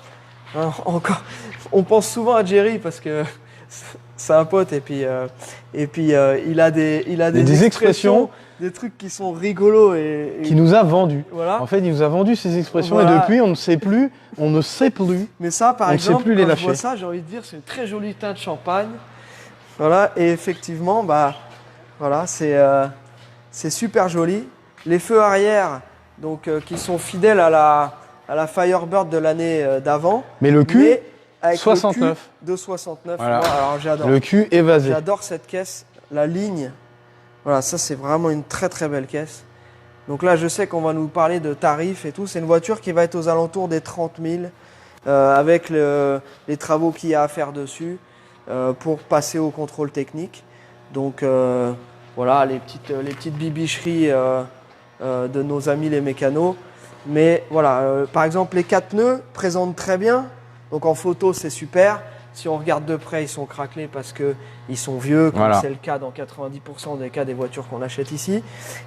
A: Encore, on pense souvent à Jerry parce que c'est un pote et puis il a des
B: expressions,
A: des trucs qui sont rigolos et
B: Qui nous a vendu.
A: voilà.
B: En fait, il nous a vendu ces expressions
A: Voilà.
B: et depuis, on ne sait plus.
A: Mais ça, par
B: On ne sait
A: exemple,
B: plus les
A: quand
B: lâcher.
A: je vois ça, j'ai envie de dire, c'est une très jolie teinte champagne. Voilà, et effectivement, bah, voilà, c'est super joli. Les feux arrière, donc, qui sont fidèles à la Firebird de l'année d'avant.
B: Mais le cul,
A: mais avec
B: 69.
A: le cul de 69.
B: Voilà.
A: Moi, alors j'adore.
B: le cul évasé.
A: J'adore cette caisse, la ligne. Voilà, ça c'est vraiment une très très belle caisse. Donc là, je sais qu'on va nous parler de tarifs et tout. C'est une voiture qui va être aux alentours des 30 000 avec les travaux qu'il y a à faire dessus pour passer au contrôle technique. Donc voilà, les petites bibicheries de nos amis les mécanos. Mais voilà, par exemple, les 4 pneus présentent très bien. Donc en photo, c'est super. Si on regarde de près, ils sont craquelés parce qu'ils sont vieux, comme
B: Voilà.
A: c'est le cas dans 90% des cas des voitures qu'on achète ici.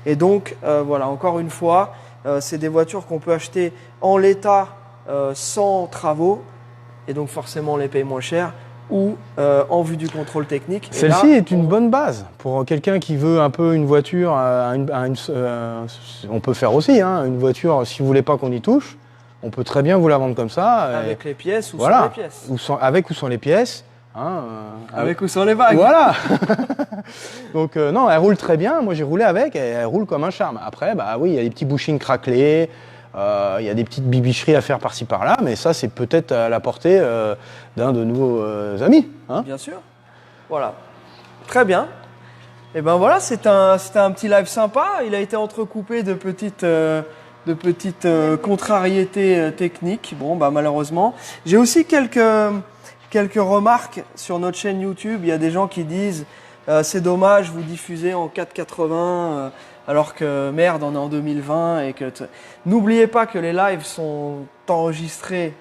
A: Et donc, voilà, encore une fois, c'est des voitures qu'on peut acheter en l'état sans travaux. Et donc forcément, on les paye moins cher. Ou en vue du contrôle technique. Et
B: Celle-ci
A: là,
B: est une bonne base pour quelqu'un qui veut un peu une voiture. On peut faire aussi une voiture. Si vous voulez pas qu'on y touche, on peut très bien vous la vendre comme ça.
A: avec les pièces ou
B: voilà.
A: sans les pièces.
B: Avec ou sans les pièces.
A: Avec ou sans les bagues.
B: Voilà. Donc non, elle roule très bien. Moi j'ai roulé avec et elle roule comme un charme. Après, bah oui, il y a des petits bushings craquelés. Il y a des petites bibicheries à faire par-ci par-là, mais ça c'est peut-être à la portée d'un de nos amis. Hein.
A: Bien sûr. Voilà. Très bien. Et ben voilà, c'était un petit live sympa. Il a été entrecoupé de petites contrariétés techniques. Bon, bah malheureusement. J'ai aussi quelques remarques sur notre chaîne YouTube. Il y a des gens qui disent c'est dommage, vous diffusez en 480 alors que merde, on est en 2020 et que n'oubliez pas que les lives sont enregistrés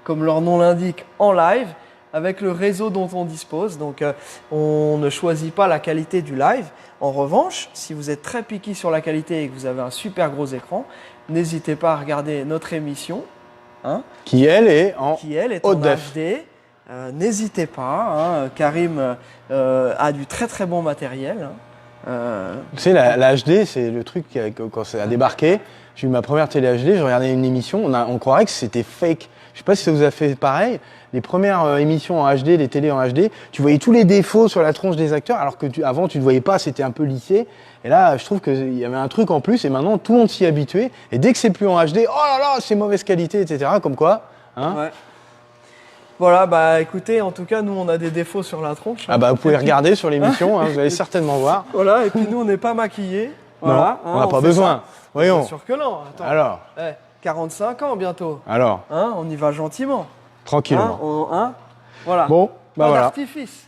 A: comme leur nom l'indique en live avec le réseau dont on dispose. Donc on ne choisit pas la qualité du live. En revanche, si vous êtes très picky sur la qualité et que vous avez un super gros écran, n'hésitez pas à regarder notre émission
B: Qui elle est en
A: qui elle est
B: haute
A: en
B: def.
A: HD. N'hésitez pas, Karim a du très très bon matériel.
B: Tu sais, la HD, c'est le truc quand ça a débarqué. J'ai eu ma première télé HD, je regardais une émission, on croirait que c'était fake. Je sais pas si ça vous a fait pareil. Les premières émissions en HD, les télés en HD, tu voyais tous les défauts sur la tronche des acteurs, alors que avant tu ne voyais pas, c'était un peu lissé. Et là, je trouve qu'il y avait un truc en plus, et maintenant tout le monde s'y est habitué. Et dès que c'est plus en HD, oh là là, c'est mauvaise qualité, etc. Comme quoi. Hein.
A: Ouais. Voilà, bah écoutez, en tout cas, nous on a des défauts sur la tronche.
B: Ah bah vous pouvez regarder sur l'émission, vous allez certainement voir.
A: Voilà, et puis nous on n'est pas maquillés. Voilà,
B: Non, on n'a pas
A: fait
B: besoin.
A: ça.
B: Voyons.
A: Bien sûr que non. Attends.
B: Alors,
A: 45 ans bientôt.
B: alors,
A: On y va gentiment.
B: tranquillement.
A: Voilà.
B: Bon, bah
A: pas
B: voilà.
A: d'artifice.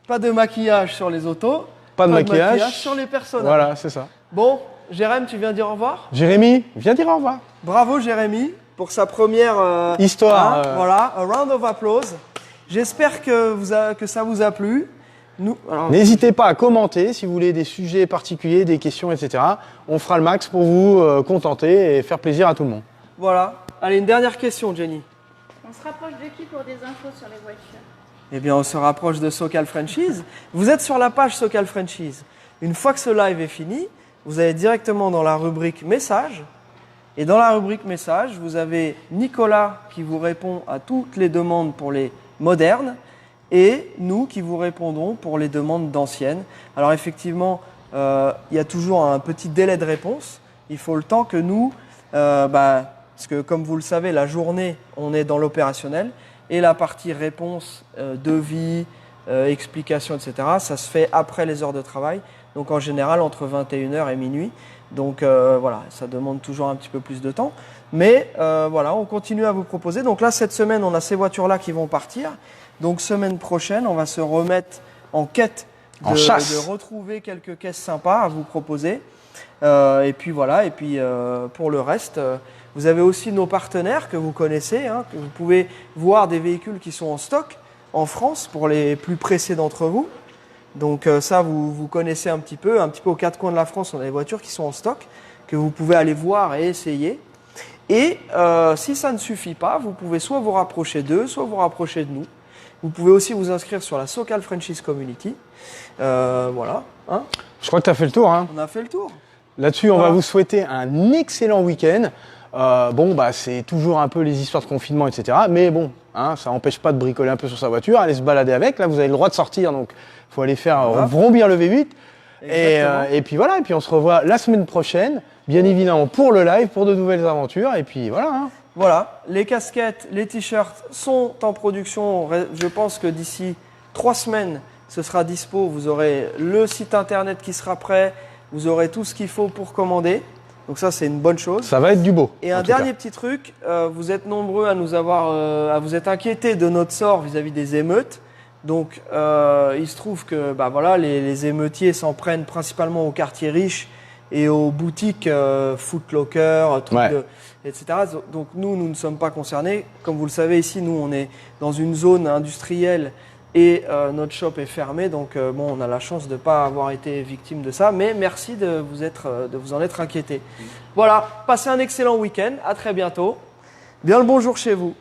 A: Pas de maquillage sur les autos.
B: Pas de maquillage.
A: sur les personnages.
B: Voilà, c'est ça.
A: Bon, Jérém, tu viens dire au revoir.
B: Jérémy, viens dire au revoir.
A: Bravo Jérémy pour sa première
B: Histoire,
A: Voilà, a round of applause. J'espère que ça vous a plu. Alors,
B: N'hésitez pas à commenter si vous voulez des sujets particuliers, des questions, etc. On fera le max pour vous contenter et faire plaisir à tout le monde.
A: voilà. Allez, une dernière question, Jenny.
C: On se rapproche de qui pour des infos sur les voitures?
A: Eh bien, on se rapproche de Socal Franchise. Vous êtes sur la page Socal Franchise. Une fois que ce live est fini, vous allez directement dans la rubrique messages Et dans la rubrique message, vous avez Nicolas qui vous répond à toutes les demandes pour les modernes et nous qui vous répondrons pour les demandes d'anciennes. Alors effectivement, il y a toujours un petit délai de réponse. Il faut le temps que nous, parce que comme vous le savez, la journée, on est dans l'opérationnel et la partie réponse, devis, explication, etc., ça se fait après les heures de travail. Donc en général, entre 21h et minuit. Donc voilà, ça demande toujours un petit peu plus de temps. Mais voilà, on continue à vous proposer. Donc là, cette semaine, on a ces voitures-là qui vont partir. Donc semaine prochaine, on va se remettre en quête de retrouver quelques caisses sympas à vous proposer. Et puis voilà, et puis pour le reste, vous avez aussi nos partenaires que vous connaissez, hein, que vous pouvez voir des véhicules qui sont en stock en France pour les plus pressés d'entre vous. Donc ça, vous connaissez un petit peu aux quatre coins de la France, on a des voitures qui sont en stock, que vous pouvez aller voir et essayer. Et si ça ne suffit pas, vous pouvez soit vous rapprocher d'eux, soit vous rapprocher de nous. Vous pouvez aussi vous inscrire sur la SoCal Franchise Community. Voilà. Hein,
B: Je crois que tu as fait le tour. Hein.
A: on a fait le tour.
B: Là-dessus, on va vous souhaiter un excellent week-end. C'est toujours un peu les histoires de confinement, etc. Mais bon, hein, ça n'empêche pas de bricoler un peu sur sa voiture, aller se balader avec. Là, vous avez le droit de sortir, donc il faut aller faire vrombir le V8. Et puis voilà, et puis on se revoit la semaine prochaine, bien évidemment pour le live, pour de nouvelles aventures. Et puis voilà. Hein.
A: Voilà, les casquettes, les t-shirts sont en production. Je pense que d'ici 3 semaines, ce sera dispo. Vous aurez le site internet qui sera prêt. Vous aurez tout ce qu'il faut pour commander. Donc ça, c'est une bonne chose.
B: Ça va être du beau.
A: Et un dernier petit truc, vous êtes nombreux à vous être inquiétés de notre sort vis-à-vis des émeutes. Donc il se trouve que les émeutiers s'en prennent principalement aux quartiers riches et aux boutiques Foot Locker, etc. Donc nous ne sommes pas concernés. Comme vous le savez ici, nous on est dans une zone industrielle et notre shop est fermé. Donc on a la chance de ne pas avoir été victime de ça. Mais merci de vous en être inquiétés. Voilà, passez un excellent week-end. À très bientôt. Bien le bonjour chez vous.